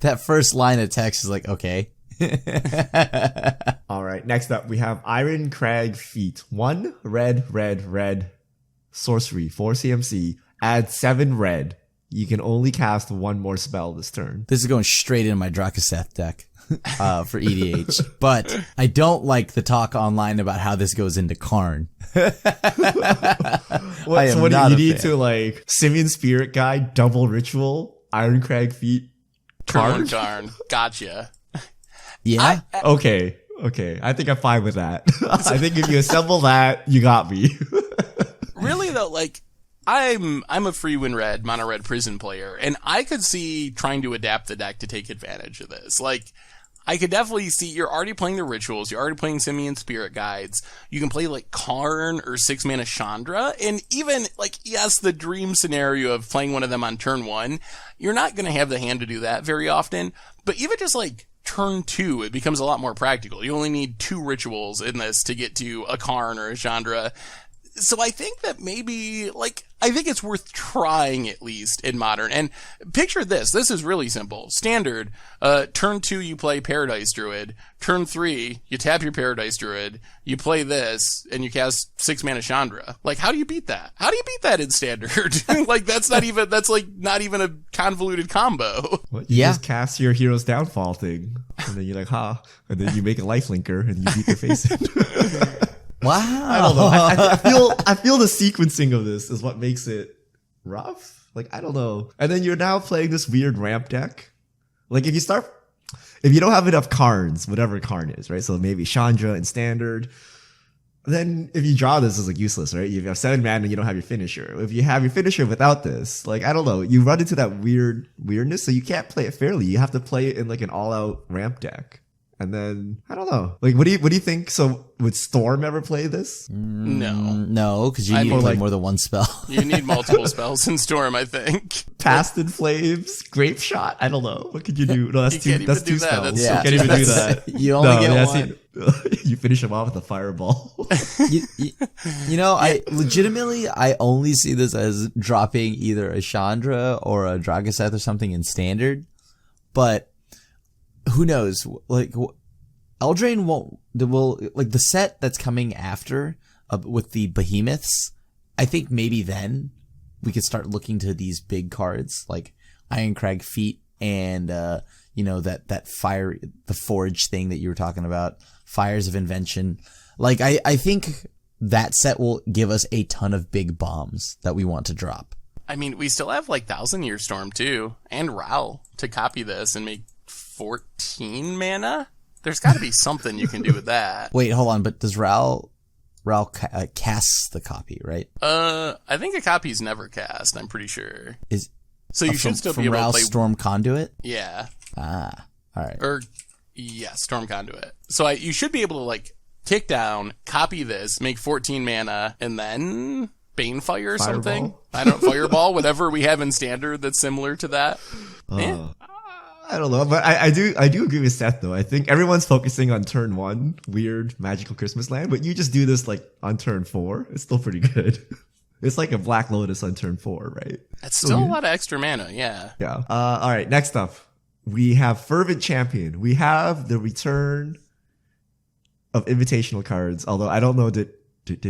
That first line of text is like, okay. All right, next up we have Iron Crag Feet. 1 red sorcery, 4 CMC, add 7 red. You can only cast 1 more spell this turn. This is going straight into my Drakaseth deck for EDH. But I don't like the talk online about how this goes into Karn. So what do you need to like Simian Spirit Guide, double ritual, Iron Crag Feet, Karn? Gotcha. Yeah. Okay. I think I'm fine with that. I think if you assemble that, you got me. Really though, like, I'm a free win red, mono red prison player, and I could see trying to adapt the deck to take advantage of this. Like, I could definitely see you're already playing the rituals, you're already playing Simian Spirit Guides, you can play like Karn or 6-mana Chandra, and even like, yes, the dream scenario of playing one of them on turn 1, you're not going to have the hand to do that very often, but even just like turn 2, it becomes a lot more practical. You only need 2 rituals in this to get to a Karn or a Chandra. So I think that maybe, like, I think it's worth trying at least in Modern. And picture this. This is really simple. Standard, turn 2, you play Paradise Druid. Turn 3, you tap your Paradise Druid. You play this, and you cast 6-mana Chandra. Like, how do you beat that? How do you beat that in Standard? Like, that's not even a convoluted combo. What? You just cast your Hero's Downfall thing. And then you're like, and then you make a lifelinker, and you beat their face in. Wow. I don't know. I feel the sequencing of this is what makes it rough. Like, I don't know. And then you're now playing this weird ramp deck. Like, if you don't have enough Karns, whatever Karn is, right? So maybe Chandra in Standard. then if you draw this, it's like useless, right? You have 7 mana and you don't have your finisher. If you have your finisher without this, like, I don't know, you run into that weirdness, so you can't play it fairly. You have to play it in like an all-out ramp deck. And then, I don't know. Like, what do you think? So, would Storm ever play this? No, because you need to play more than one spell. You need multiple spells in Storm, I think. Past in Flames, Grape Shot. I don't know. What could you do? No, that's two. That's two spells. That's you can't even do that. You only get one. You finish him off with a fireball. I legitimately, I only see this as dropping either a Chandra or a Dragaseth or something in Standard, but who knows? Like, Eldraine will like the set that's coming after with the behemoths. I think maybe then we could start looking to these big cards like Ironcrag Feet and that fire, the forge thing that you were talking about, Fires of Invention. Like I think that set will give us a ton of big bombs that we want to drop. I mean, we still have like 1,000-Year Storm too, and Ral to copy this and make 14 mana. There's got to be something you can do with that. Wait, hold on. But does Ral casts the copy, right? I think a copy's never cast. I'm pretty sure. So you should still be able to play Storm Conduit. Yeah. All right. Storm Conduit. So you should be able to like tick down, copy this, make 14 mana, and then Banefire or something. I don't know, Fireball, whatever we have in Standard that's similar to that. I don't know, but I do agree with Seth though. I think everyone's focusing on turn 1, weird magical Christmas land, but you just do this like on turn 4. It's still pretty good. It's like a Black Lotus on turn 4, right? That's still a lot of extra mana, yeah. Yeah. All right, next up, we have Fervent Champion. We have the return of invitational cards, although I don't know, did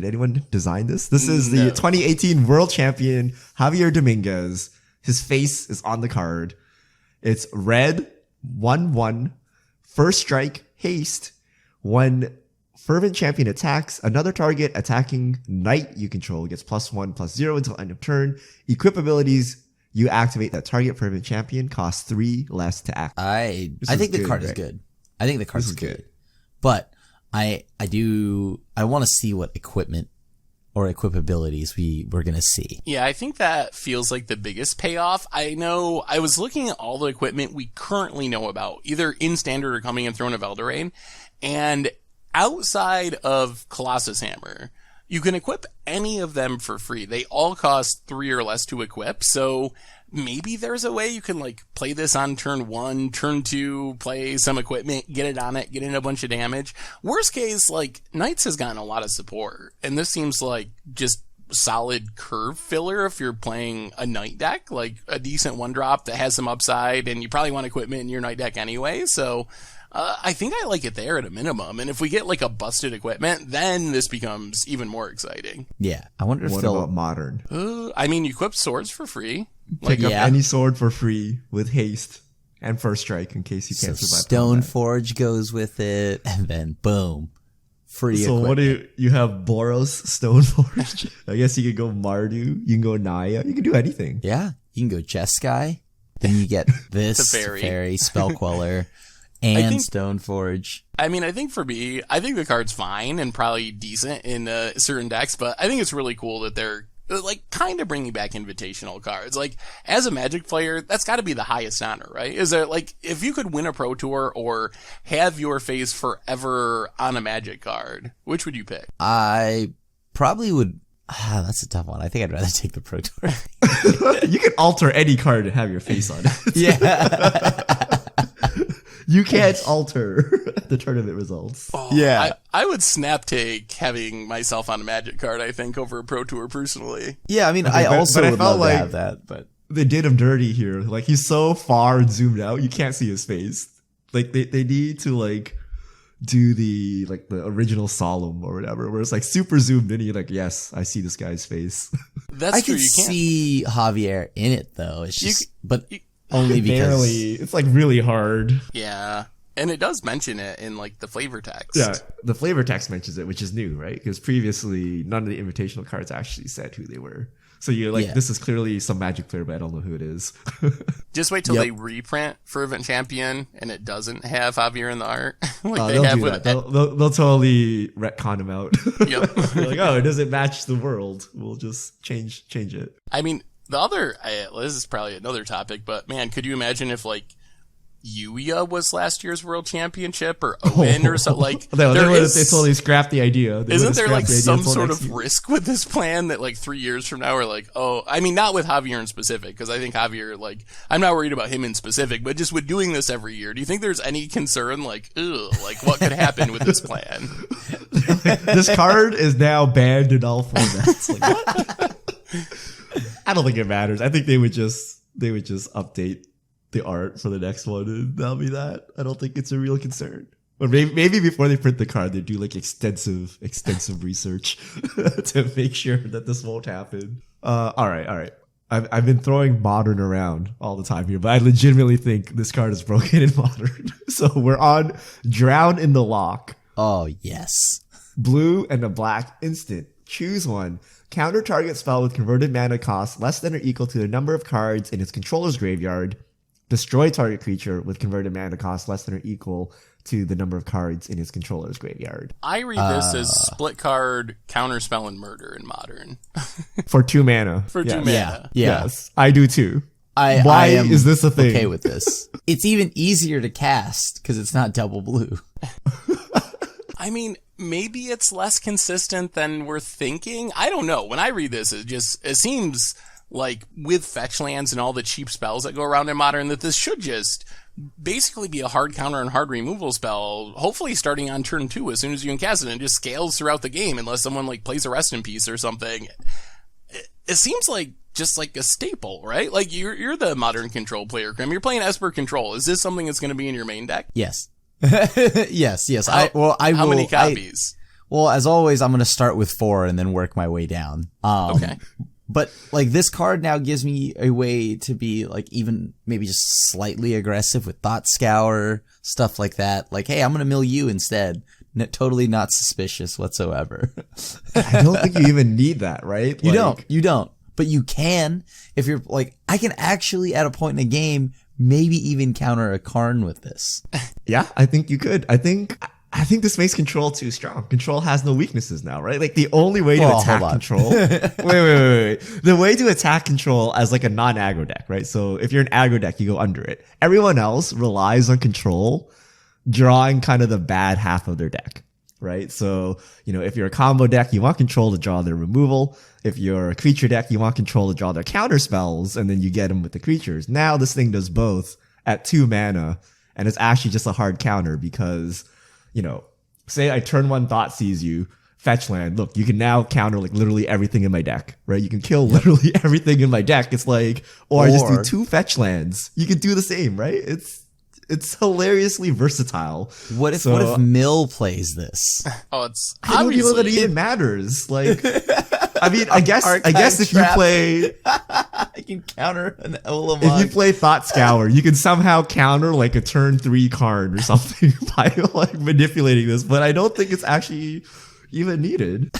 anyone design this? This is the 2018 World Champion, Xavier Dominguez. His face is on the card. It's red, 1/1, first strike, haste. When Fervent Champion attacks, another target attacking knight you control gets +1/+0 until end of turn. Equip abilities, you activate that target Fervent Champion, costs 3 less to activate. I think the card is good. I think the card is good. But I want to see what equipment or equip abilities we're going to see. Yeah, I think that feels like the biggest payoff. I know I was looking at all the equipment we currently know about, either in Standard or coming in Throne of Eldraine, and outside of Colossus Hammer, you can equip any of them for free. They all cost 3 or less to equip, so maybe there's a way you can like play this on turn 1, turn 2, play some equipment, get it on it, get in a bunch of damage. Worst case, like, Knights has gotten a lot of support, and this seems like just solid curve filler if you're playing a Knight deck, like a decent 1-drop that has some upside, and you probably want equipment in your Knight deck anyway, so I think I like it there at a minimum, and if we get like a busted equipment, then this becomes even more exciting. Yeah, I wonder if what about modern? I mean, you equip swords for free. Pick up any sword for free with haste and first strike in case you can't survive. Stoneforge goes with it, and then boom, free. So equipment. what do you have? Boros Stoneforge. I guess you could go Mardu. You can go Naya. You can do anything. Yeah, you can go Jeskai. Then you get this fairy spell queller. And Stoneforge. I mean, I think for me, I think the card's fine and probably decent in certain decks, but I think it's really cool that they're like kind of bringing back invitational cards. Like, as a Magic player, that's got to be the highest honor, right? Is there like, if you could win a Pro Tour or have your face forever on a Magic card, which would you pick? I probably would. That's a tough one. I think I'd rather take the Pro Tour. You can alter any card to have your face on it. Yeah. You can't alter the tournament results. Oh, yeah. I would snap take having myself on a Magic card, I think, over a Pro Tour personally. Yeah, I mean, I also would love to have that, but they did him dirty here. Like, he's so far and zoomed out, you can't see his face. Like, they need to, like, do the original Solemn or whatever, where it's like super zoomed in and you're like, yes, I see this guy's face. That's true. I can see Javier in it, though. It's just, only because barely. It's like really hard. Yeah. And it does mention it in like the flavor text. Yeah, the flavor text mentions it, which is new, right? Because previously none of the invitational cards actually said who they were. So you're like, Yeah. this is clearly some Magic player, but I don't know who it is. Just wait till Yep. they reprint Fervent Champion and it doesn't have Javier in the art. Like They'll have do with that. They'll totally retcon him out. Yep. They're like, oh, it doesn't match the world. We'll just change it. I mean, the other, this is probably another topic, but man, could you imagine if like Yuya was last year's world championship or Owen or something like they totally scrapped the idea. Isn't there like some sort of risk with this plan that like 3 years from now we're like, oh, I mean, not with Javier in specific, because I think Javier, like, I'm not worried about him in specific, but just with doing this every year, do you think there's any concern like, ugh, like what could happen with this plan? This card is now banned in all formats. Like, what? I don't think it matters. I think they would just update the art for the next one, and that'll be that. I don't think it's a real concern. Or maybe before they print the card, they do like extensive research to make sure that this won't happen. All right. I've been throwing Modern around all the time here, but I legitimately think this card is broken in Modern. So we're on Drown in the Lock. Oh, yes. Blue and a black instant. Choose one. Counter target spell with converted mana cost less than or equal to the number of cards in its controller's graveyard. Destroy target creature with converted mana cost less than or equal to the number of cards in its controller's graveyard. I read this as split card, counterspell, and murder in Modern. For 2 mana. For 2 Yes. mana. Yeah. Yes, I do too. I Why am is this a thing? okay with this. It's even easier to cast because it's not double blue. I mean, maybe it's less consistent than we're thinking. I don't know. When I read this, it seems like with fetch lands and all the cheap spells that go around in Modern that this should just basically be a hard counter and hard removal spell, hopefully starting on turn 2 as soon as you can cast it, and just scales throughout the game unless someone like plays a Rest in Peace or something. It seems like just like a staple, right? Like you're the Modern control player, Grim. You're playing Esper Control. Is this something that's going to be in your main deck? Yes. yes. How many copies? Well, as always, I'm going to start with 4 and then work my way down. Okay. But like this card now gives me a way to be like even maybe just slightly aggressive with Thought Scour, stuff like that. Like, hey, I'm going to mill you instead. Totally not suspicious whatsoever. I don't think you even need that, right? You don't. But you can if you're like, I can actually at a point in a game maybe even counter a Karn with this. Yeah, I think you could. I think this makes Control too strong. Control has no weaknesses now, right? Like the only way to attack Control. wait. The way to attack Control as like a non-aggro deck, right? So if you're an aggro deck, you go under it. Everyone else relies on Control drawing kind of the bad half of their deck, right? So, if you're a combo deck, you want Control to draw their removal. If you're a creature deck, you want Control to draw their counter spells, and then you get them with the creatures. Now this thing does both at 2 mana, and it's actually just a hard counter because, say I turn 1 Thoughtseize you, fetch land. Look, you can now counter like literally everything in my deck, right? You can kill literally everything in my deck. It's like, or I just do 2 fetch lands. You can do the same, right? It's hilariously versatile. What if Mill plays this? Oh, it's I don't know that it even matters. Like, I mean, I guess if you play, I can counter an Olamon. if you play Thought Scour, you can somehow counter like a turn 3 card or something by like manipulating this. But I don't think it's actually even needed.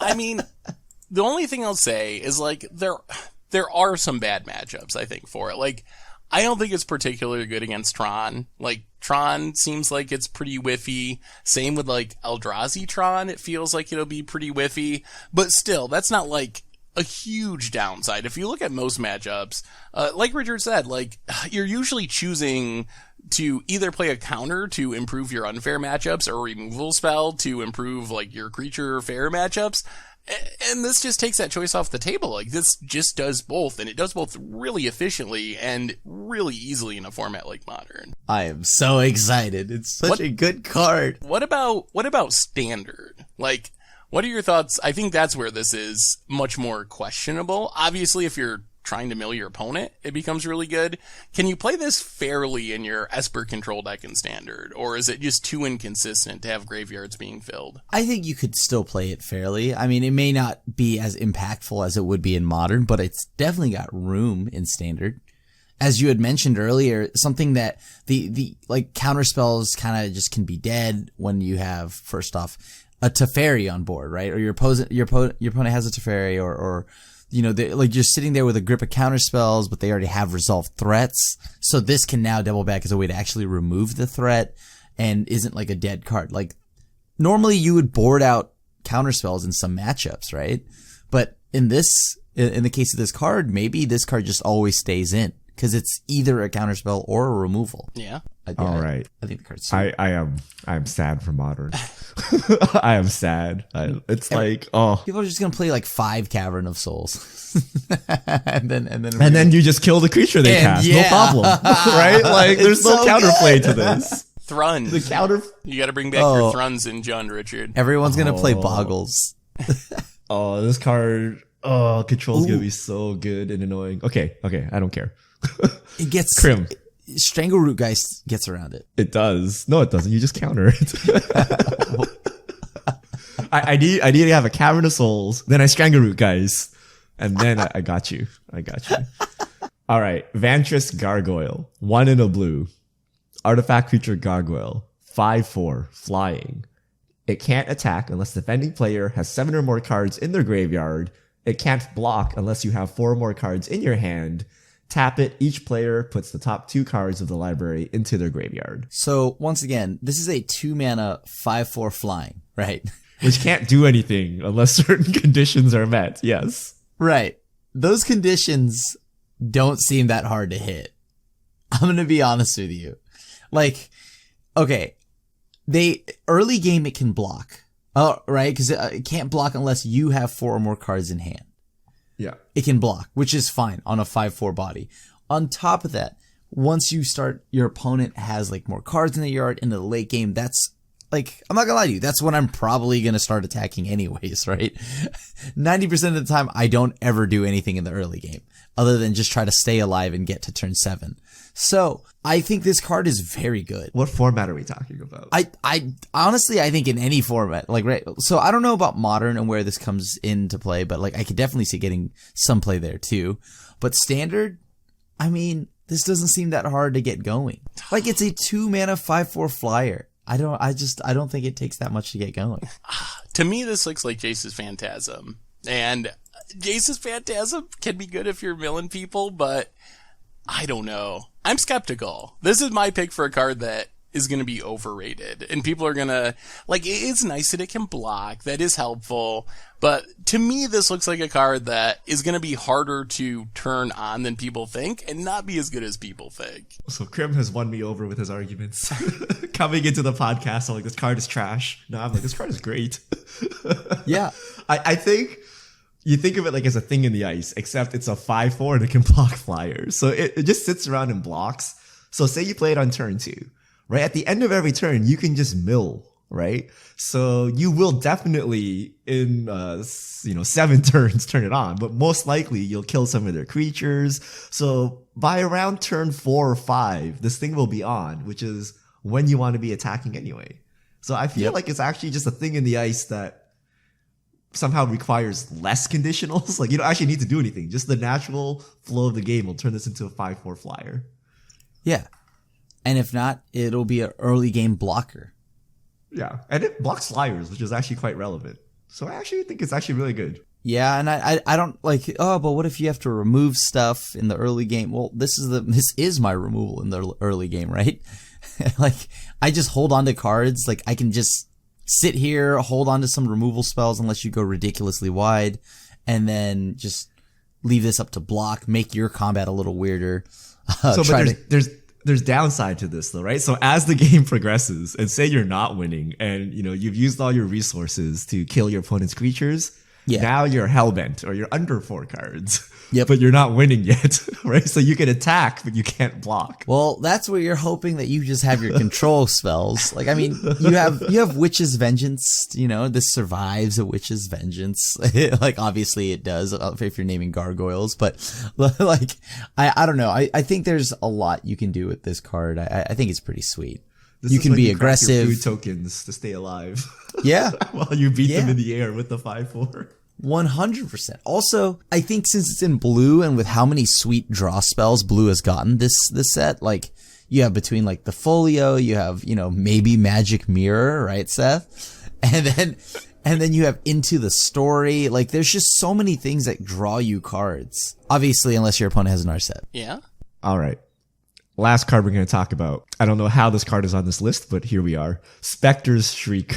I mean, the only thing I'll say is like there are some bad matchups, I think, for it. Like, I don't think it's particularly good against Tron. Like, Tron seems like it's pretty whiffy. Same with, like, Eldrazi Tron. It feels like it'll be pretty whiffy. But still, that's not, like, a huge downside. If you look at most matchups, like Richard said, like, you're usually choosing to either play a counter to improve your unfair matchups or a removal spell to improve, like, your creature fair matchups. And this just takes that choice off the table. Like, this just does both, and it does both really efficiently and really easily in a format like Modern. I am so excited. It's such a good card. What about Standard? Like, what are your thoughts? I think that's where this is much more questionable. Obviously, if you're trying to mill your opponent, it becomes really good. Can you play this fairly in your Esper control deck in Standard, or is it just too inconsistent to have graveyards being filled? I think you could still play it fairly. I mean, it may not be as impactful as it would be in Modern, but it's definitely got room in Standard. As you had mentioned earlier, something that the like counter spells kind of just can be dead when you have, first off, a Teferi on board, right? Or your opponent has a Teferi or they're like you're sitting there with a grip of counter spells, but they already have resolved threats. So this can now double back as a way to actually remove the threat and isn't like a dead card. Like normally you would board out counter spells in some matchups, right? But in the case of this card, maybe this card just always stays in because it's either a counter spell or a removal. Yeah. All right. I think the card's sweet. I'm sad for Modern. I am sad. It's like, oh. People are just gonna play like 5 Cavern of Souls, and then you just kill the creature they cast. Yeah. No problem, right? Like there's no so counterplay good. to this. Thruns. The counter. You got to bring back your Thruns in John Richard. Everyone's gonna play Boggles. Oh, this card. Oh, control's gonna be so good and annoying. Okay, I don't care. It gets Crim. Strangleroot guy gets around it. It does. No, it doesn't. You just counter it. I need to have a Cavern of Souls, then I Strangleroot guys, and then I got you. All right, Vantress Gargoyle, 1 in a blue, artifact creature Gargoyle, 5/4 flying. It can't attack unless the defending player has 7 or more cards in their graveyard. It can't block unless you have 4 or more cards in your hand. Tap it. Each player puts the top 2 cards of the library into their graveyard. So once again, this is a 2-mana 5/4 flying, right? Which can't do anything unless certain conditions are met. Yes. Right. Those conditions don't seem that hard to hit. I'm going to be honest with you. Like, okay, early game it can block. Oh, right? Because it can't block unless you have 4 or more cards in hand. Yeah. It can block, which is fine on a 5/4 body. On top of that, once you start, your opponent has like more cards in the yard in the late game. That's like, I'm not gonna lie to you, that's when I'm probably gonna start attacking anyways, right? 90% of the time, I don't ever do anything in the early game other than just try to stay alive and get to turn 7. So I think this card is very good. What format are we talking about? I honestly, I think in any format, like, right. So I don't know about Modern and where this comes into play, but like I could definitely see getting some play there too. But Standard, I mean, this doesn't seem that hard to get going. Like it's a 2-mana 5/4 flyer. I don't think it takes that much to get going. To me, this looks like Jace's Phantasm. And Jace's Phantasm can be good if you're milling people, but I don't know. I'm skeptical. This is my pick for a card that is going to be overrated. And people are going to, like, it's nice that it can block. That is helpful. But to me, this looks like a card that is going to be harder to turn on than people think and not be as good as people think. So Krim has won me over with his arguments. Coming into the podcast, I'm like, this card is trash. No, I'm like, this card is great. Yeah. I think you think of it like as a thing in the ice, except it's a 5/4 and it can block flyers. So it just sits around and blocks. So say you play it on turn 2, right? At the end of every turn, you can just mill, right? So you will definitely in 7 turns turn it on, but most likely you'll kill some of their creatures. So by around turn 4 or 5, this thing will be on, which is when you want to be attacking anyway. So I feel like it's actually just a thing in the ice that somehow requires less conditionals. Like you don't actually need to do anything. Just the natural flow of the game will turn this into a 5/4 flyer. Yeah. And if not, it'll be an early game blocker. Yeah. And it blocks flyers, which is actually quite relevant. So I actually think it's actually really good. Yeah, and I don't like, oh, but what if you have to remove stuff in the early game? Well, this is my removal in the early game, right? Like, I just hold on to cards. Like, I can just sit here, hold on to some removal spells unless you go ridiculously wide, and then just leave this up to block, make your combat a little weirder. There's downside to this though, right? So as the game progresses, and say you're not winning, and you've used all your resources to kill your opponent's creatures, now you're hellbent or you're under 4 cards. Yep. But you're not winning yet, right? So you can attack, but you can't block. Well, that's where you're hoping that you just have your control spells. Like, I mean, you have Witch's Vengeance, this survives a Witch's Vengeance. Like, obviously it does if you're naming gargoyles, but like, I don't know. I think there's a lot you can do with this card. I think it's pretty sweet. You can be aggressive. Food tokens to stay alive. Yeah. While you beat them in the air with the 5/4. 100%. Also, I think since it's in blue and with how many sweet draw spells blue has gotten this set, like you have between like the folio, you have, maybe magic mirror, right, Seth? And And then you have Into the Story. Like, there's just so many things that draw you cards. Obviously, unless your opponent has an Narset. Yeah. All right. Last card we're going to talk about. I don't know how this card is on this list, but here we are. Spectres Shriek.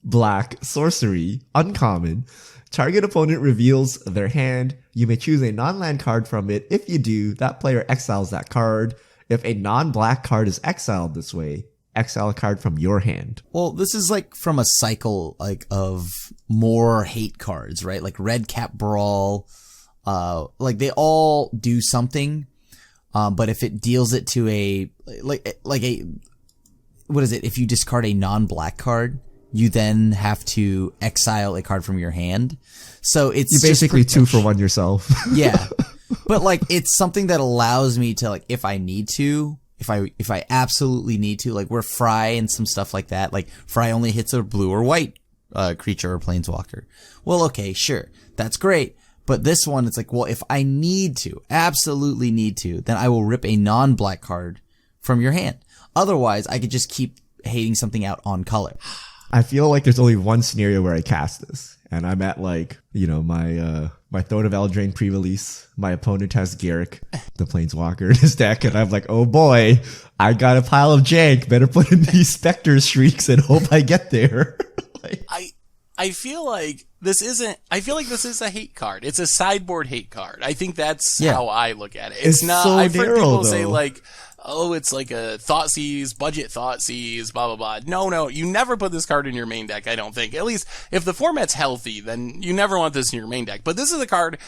Black. Sorcery. Uncommon. Target opponent reveals their hand. You may choose a non-land card from it. If you do, that player exiles that card. If a non-black card is exiled this way, exile a card from your hand. Well, this is like from a cycle like of more hate cards, right? Like Red Cap Brawl. Like they all do something. But if it deals it to a, what is it? If you discard a non-black card, you then have to exile a card from your hand. So it's you basically 2-for-1 yourself. Yeah. But like, it's something that allows me to, like, if I need to, if I absolutely need to, like, we're Fry and some stuff like that. Like, Fry only hits a blue or white, creature or planeswalker. Well, okay, sure. That's great. But this one, it's like, well, if I need to, absolutely need to, then I will rip a non-black card from your hand. Otherwise, I could just keep hating something out on color. I feel like there's only one scenario where I cast this, and I'm at like, my Throne of Eldraine pre-release. My opponent has Garrick, the Planeswalker, in his deck, and I'm like, oh boy, I got a pile of jank. Better put in these Spectre Shrieks and hope I get there. I feel like this is a hate card. It's a sideboard hate card. I think that's how I look at it. It's not. So I've heard people narrow, say though. like, oh, it's like a Thoughtseize, budget Thoughtseize, blah, blah, blah. No, you never put this card in your main deck, I don't think. At least, if the format's healthy, then you never want this in your main deck. But this is a card,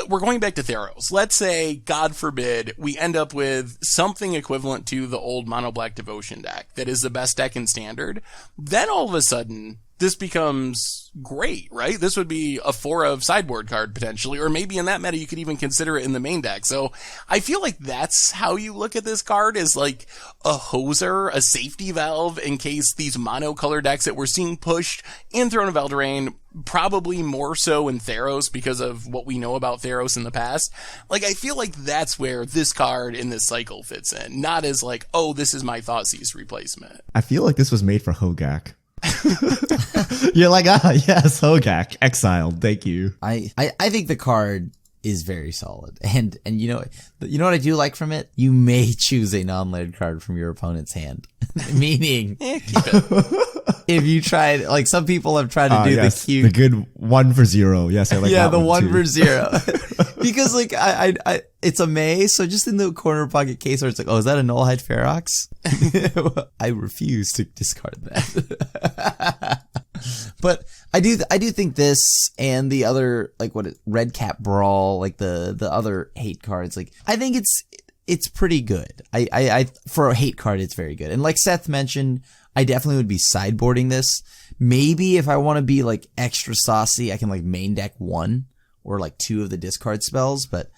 we're going back to Theros. Let's say, God forbid, we end up with something equivalent to the old Mono Black Devotion deck that is the best deck in Standard. Then all of a sudden, this becomes great, right? This would be a 4 of sideboard card potentially, or maybe in that meta you could even consider it in the main deck. So I feel like that's how you look at this card, is like a hoser, a safety valve in case these monocolor decks that we're seeing pushed in Throne of Eldraine, probably more so in Theros because of what we know about Theros in the past. Like, I feel like that's where this card in this cycle fits in, not as like, oh, this is my Thoughtseize replacement. I feel like this was made for Hogak. You're like, yes, Hogak, exiled, thank you. I think the card is very solid. And you know what I do like from it? You may choose a non-land card from your opponent's hand. Meaning, Keep it. if you tried, like some people have tried to do the cute, the good 1 for 0. Yes, I like that. the one 1 for 0. Because like I it's a May, so just in the corner pocket case where it's like, oh, is that a Nullhide Ferox? I refuse to discard that. But I do think this and the other, like Red Cap Brawl, like the other hate cards, like I think it's pretty good. I for a hate card, it's very good. And like Seth mentioned, I definitely would be sideboarding this. Maybe if I want to be like extra saucy, I can like main deck 1 or like 2 of the discard spells, but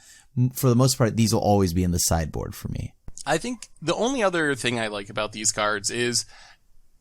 for the most part, these will always be in the sideboard for me. I think the only other thing I like about these cards is,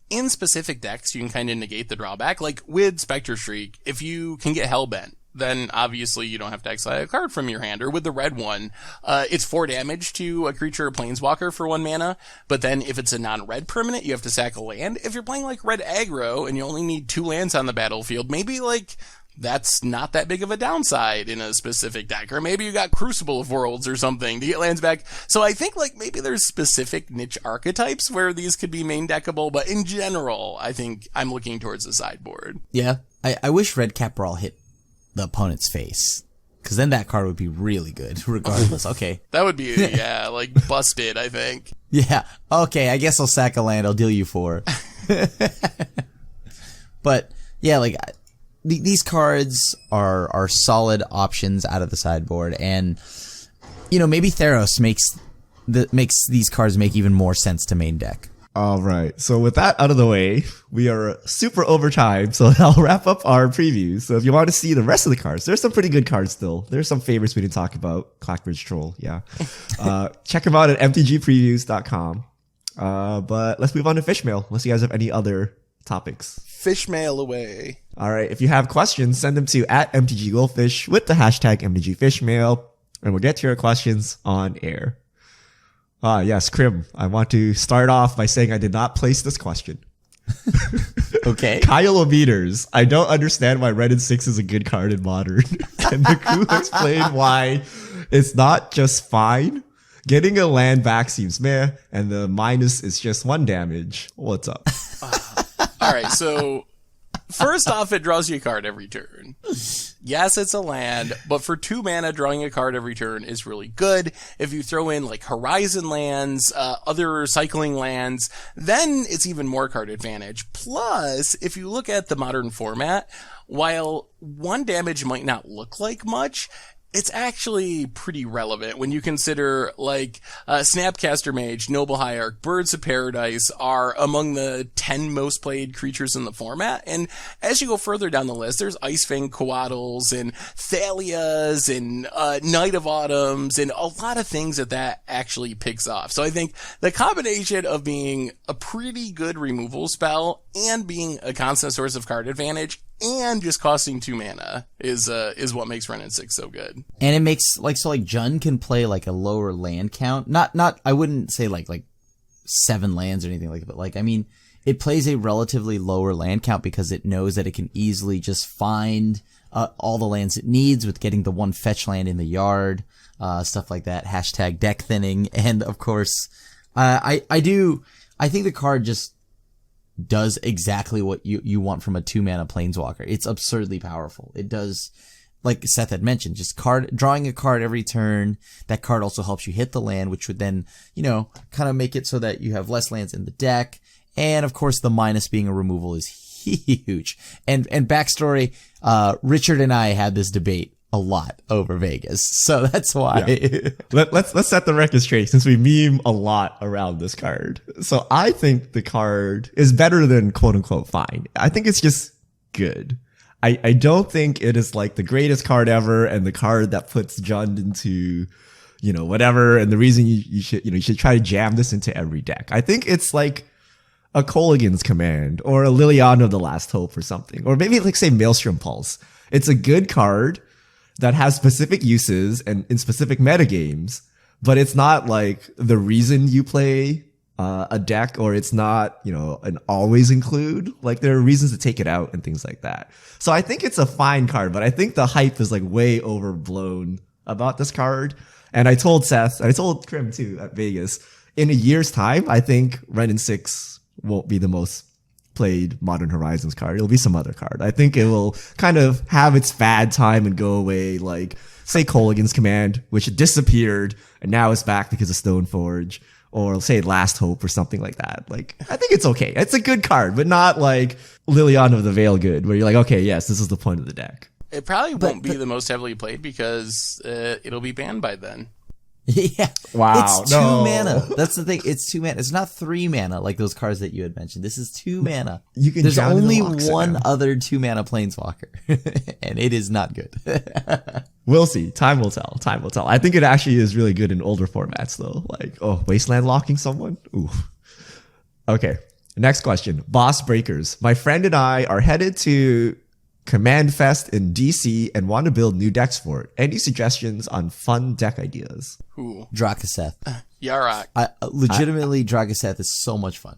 in specific decks, you can kind of negate the drawback. Like with Spectre Shriek, if you can get Hellbent, then obviously you don't have to exile a card from your hand. Or with the red one, it's 4 damage to a creature or planeswalker for 1 mana, but then if it's a non-red permanent, you have to sack a land. If you're playing like red aggro and you only need 2 lands on the battlefield, maybe like that's not that big of a downside in a specific deck. Or maybe you got Crucible of Worlds or something to get lands back. So I think like maybe there's specific niche archetypes where these could be main deckable, but in general, I think I'm looking towards the sideboard. Yeah. I wish Red Cap Brawl hit the opponent's face, because then that card would be really good regardless. Okay. That would be, like busted, I think. Yeah. Okay, I guess I'll sack a land. I'll deal you 4. But yeah, like these cards are solid options out of the sideboard, and maybe Theros makes these cards make even more sense to main deck. All right. So with that out of the way, we are super over time. So I'll wrap up our previews. So if you want to see the rest of the cards, there's some pretty good cards still. There's some favorites we didn't talk about. Clockbridge Troll. Yeah. Check them out at mtgpreviews.com. But let's move on to fish mail. Unless you guys have any other topics. Fish mail away. All right. If you have questions, send them to @MTGGoldfish with the hashtag MTGFishmail, and we'll get to your questions on air. Yes, Krim, I want to start off by saying I did not place this question. Okay. Kilometers. I don't understand why Red and 6 is a good card in Modern. Can the crew explain why it's not just fine? Getting a land back seems meh, and the minus is just 1 damage. What's up? All right, so first off, it draws you a card every turn. Yes, it's a land, but for 2 mana, drawing a card every turn is really good. If you throw in like Horizon lands, other cycling lands, then it's even more card advantage. Plus, if you look at the Modern format, while 1 damage might not look like much, it's actually pretty relevant when you consider, like, Snapcaster Mage, Noble Hierarch, Birds of Paradise are among the 10 most played creatures in the format. And as you go further down the list, there's Icefang Coatls and Thalias and Night of Autumns and a lot of things that actually picks off. So I think the combination of being a pretty good removal spell and being a constant source of card advantage and just costing 2 mana is what makes Ren and 6 so good. And it makes like Jund can play like a lower land count. Not I wouldn't say like 7 lands or anything like that, but like I mean it plays a relatively lower land count because it knows that it can easily just find all the lands it needs with getting the 1 fetch land in the yard, stuff like that. Hashtag deck thinning. And of course, I think the card just does exactly what you want from a 2 mana planeswalker. It's absurdly powerful. It does, like Seth had mentioned, just drawing a card every turn. That card also helps you hit the land, which would then, kind of make it so that you have less lands in the deck. And of course, the minus being a removal is huge. And backstory, Richard and I had this debate a lot over Vegas. So that's why. Yeah. Let's set the record straight since we meme a lot around this card. So I think the card is better than quote unquote fine. I think it's just good. I don't think it is like the greatest card ever and the card that puts Jund into, whatever. And the reason you should try to jam this into every deck. I think it's like a Kolaghan's Command or a Liliana of the Last Hope or something. Or maybe like say Maelstrom Pulse. It's a good card that has specific uses and in specific metagames, but it's not like the reason you play a deck, or it's not, an always include. Like there are reasons to take it out and things like that. So I think it's a fine card, but I think the hype is like way overblown about this card. And I told Seth, and I told Krim too at Vegas, in a year's time, I think Ren and 6 won't be the most played Modern Horizons card. It'll be some other card. I think it will kind of have its fad time and go away, like say Kolaghan's Command, which disappeared and now it's back because of Stoneforge, or say Last Hope or something like that. Like I think it's okay. It's a good card, but not like Liliana of the Veil good, where you're like, okay, yes, this is the point of the deck. It probably won't be the most heavily played because it'll be banned by then. Yeah. Wow. It's 2 mana. That's the thing. It's 2 mana. It's not 3 mana like those cards that you had mentioned. This is 2 mana. There's only one other 2 mana planeswalker, and it is not good. We'll see. Time will tell. Time will tell. I think it actually is really good in older formats though. Like, Wasteland locking someone? Ooh. Okay. Next question. Boss Breakers. My friend and I are headed to Command Fest in DC and want to build new decks for it. Any suggestions on fun deck ideas? Ooh. Drakaseth. Yarok. Legitimately, Drakaseth is so much fun.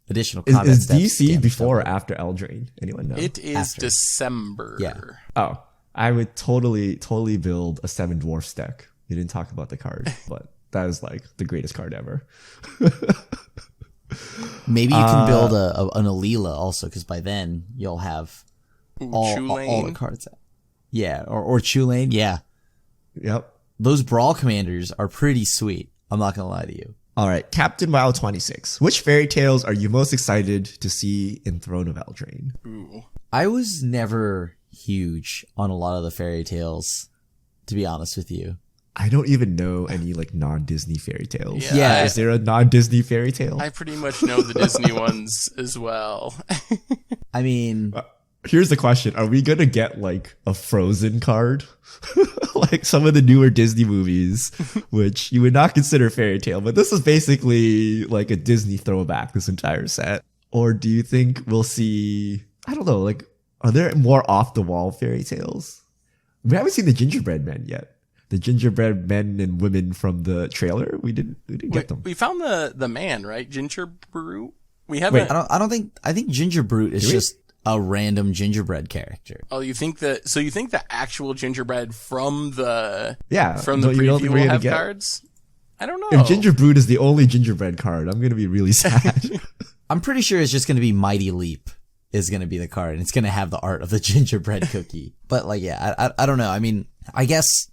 Additional combat Is steps, DC before or after Eldraine? Anyone know? It is After. December. Yeah. Oh, I would totally build a 7 Dwarfs deck. You didn't talk about the card, but that is like the greatest card ever. Maybe you can build an Alila also, because by then you'll have all the cards out. Yeah, or Chulane, yeah. Yep. Those Brawl Commanders are pretty sweet. I'm not going to lie to you. All right, Captain Wild 26. Which fairy tales are you most excited to see in Throne of Eldraine? Ooh. I was never huge on a lot of the fairy tales, to be honest with you. I don't even know any like non-Disney fairy tales. Yeah. Is there a non-Disney fairy tale? I pretty much know the Disney ones as well. I mean, Here's the question. Are we going to get like a Frozen card? Like some of the newer Disney movies, which you would not consider fairy tale, but this is basically like a Disney throwback, this entire set. Or do you think we'll see, I don't know, like, are there more off the wall fairy tales? We haven't seen the gingerbread men yet. The gingerbread men and women from the trailer. We didn't get them. We found the man, right? Ginger Brew? We haven't. I think Ginger Brute is just a random gingerbread character. Oh, you think that? So you think the actual gingerbread from the don't preview you think we're will gonna have get- cards? I don't know. If Ginger Brood is the only gingerbread card, I'm gonna be really sad. I'm pretty sure it's just going to be Mighty Leap is going to be the card, and it's going to have the art of the gingerbread cookie. But like, yeah, I don't know. I mean, I guess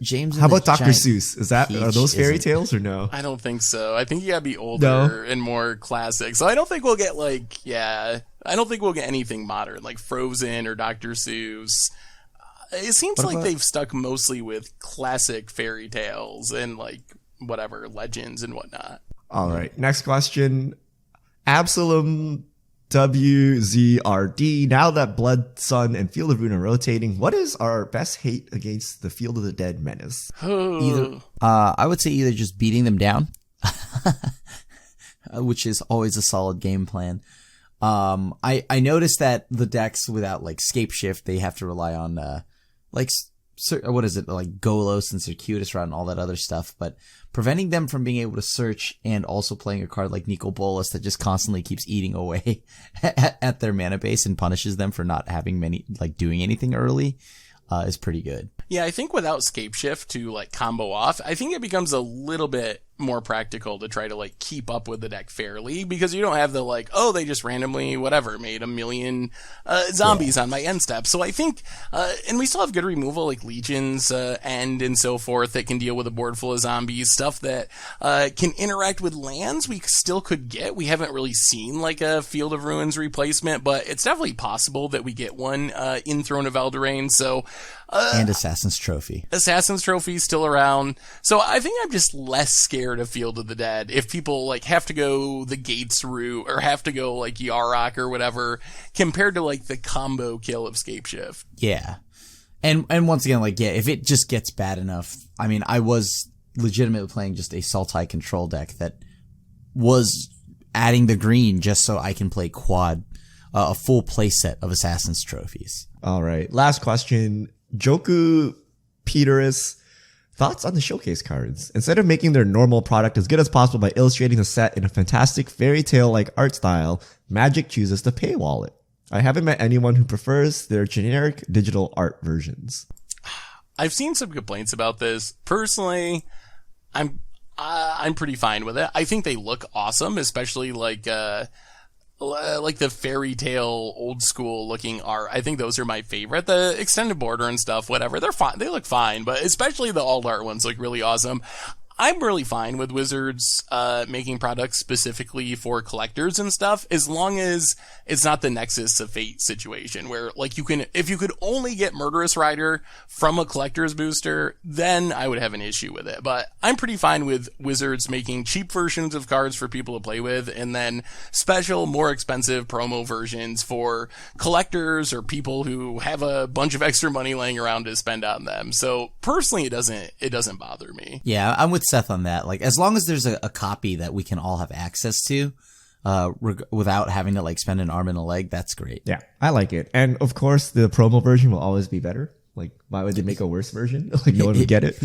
James. How about Dr. Seuss? Are those fairy isn't- tales or no? I don't think so. I think you gotta be older and more classic. So I don't think we'll get I don't think we'll get anything modern like Frozen or Dr. Seuss. It seems like they've stuck mostly with classic fairy tales and like whatever legends and whatnot. All right. Next question. Absalom WZRD. Now that Blood, Sun, and Field of Ruin are rotating, what is our best hate against the Field of the Dead menace? I would say either just beating them down, which is always a solid game plan. I noticed that the decks without like Scape Shift, they have to rely on what is it, like Golos and Circuitous Route and all that other stuff, but preventing them from being able to search and also playing a card like Nicol Bolas that just constantly keeps eating away at their mana base and punishes them for not having doing anything early is pretty good. Yeah, I think without Scape Shift to like combo off, I think it becomes a little bit more practical to try to like keep up with the deck fairly, because you don't have the like, oh, they just randomly made a million zombies on my end step. So I think and we still have good removal like Legions End and so forth that can deal with a board full of zombies, stuff that can interact with lands we still could get. We haven't really seen like a Field of Ruins replacement, but it's definitely possible that we get one in Throne of Eldraine. So and Assassin's Trophy. Assassin's Trophy is still around. So I think I'm just less scared of Field of the Dead if people like have to go the Gates route or have to go like Yarok or whatever compared to like the combo kill of Scape Shift. Yeah. And once again, like, yeah, if it just gets bad enough, I mean, I was legitimately playing just a Sultai control deck that was adding the green just so I can play quad, a full play set of Assassin's Trophies. All right. Last question. Joku Peterus. Thoughts on the showcase cards? Instead of making their normal product as good as possible by illustrating the set in a fantastic fairy tale-like art style, Magic chooses to paywall it. I haven't met anyone who prefers their generic digital art versions. I've seen some complaints about this. Personally, I'm pretty fine with it. I think they look awesome, especially like the fairy tale old school looking art. I think those are my favorite. The extended border and stuff, whatever, they're fine. They look fine, but especially the alt art ones look really awesome. I'm really fine with Wizards making products specifically for collectors and stuff, as long as it's not the Nexus of Fate situation where, like, if you could only get Murderous Rider from a collector's booster, then I would have an issue with it. But I'm pretty fine with Wizards making cheap versions of cards for people to play with, and then special, more expensive promo versions for collectors or people who have a bunch of extra money laying around to spend on them. So personally, it doesn't bother me. Yeah, I'm with Seth on that. Like, as long as there's a copy that we can all have access to, without having to like spend an arm and a leg, that's great. Yeah, I like it. And of course, the promo version will always be better. Like, why would they make a worse version? Like, no one would get it.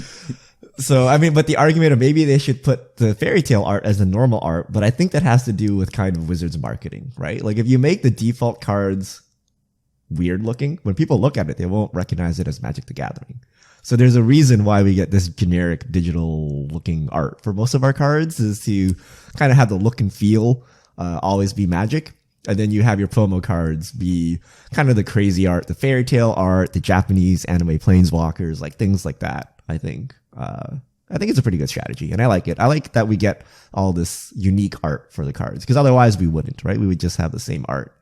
So, I mean, but the argument of maybe they should put the fairy tale art as the normal art, but I think that has to do with kind of Wizards marketing, right? Like, if you make the default cards weird looking, when people look at it, they won't recognize it as Magic the Gathering. So there's a reason why we get this generic digital looking art for most of our cards, is to kind of have the look and feel always be Magic. And then you have your promo cards be kind of the crazy art, the fairy tale art, the Japanese anime planeswalkers, like things like that. I think it's a pretty good strategy, and I like it. I like that we get all this unique art for the cards, because otherwise we wouldn't, right? We would just have the same art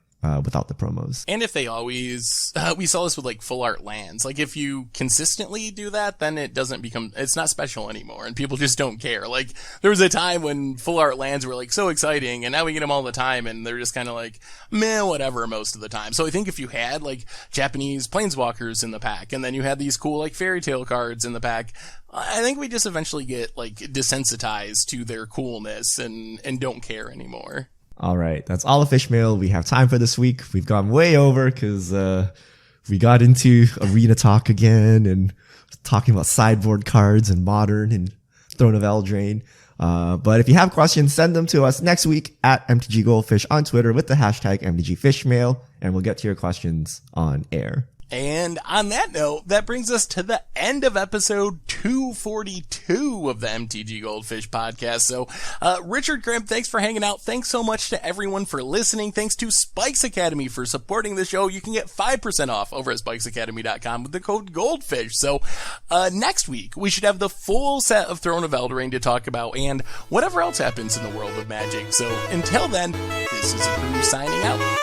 without the promos. And if they always, we saw this with like full art lands. Like, if you consistently do that, then it's not special anymore, and people just don't care. Like, there was a time when full art lands were like so exciting, and now we get them all the time, and they're just kind of like, meh, whatever most of the time. So I think if you had like Japanese planeswalkers in the pack, and then you had these cool like fairy tale cards in the pack, I think we just eventually get like desensitized to their coolness and don't care anymore. All right, that's all the fish mail we have time for this week. We've gone way over because we got into arena talk again and talking about sideboard cards and modern and Throne of Eldraine. But if you have questions, send them to us next week at MTGGoldfish on Twitter with the hashtag MTGFishmail, and we'll get to your questions on air. And on that note, that brings us to the end of episode 242 of the MTG Goldfish podcast. So, Richard Grimm, thanks for hanging out. Thanks so much to everyone for listening. Thanks to Spikes Academy for supporting the show. You can get 5% off over at spikesacademy.com with the code GOLDFISH. So, next week, we should have the full set of Throne of Eldraine to talk about and whatever else happens in the world of Magic. So, until then, this is Brew signing out.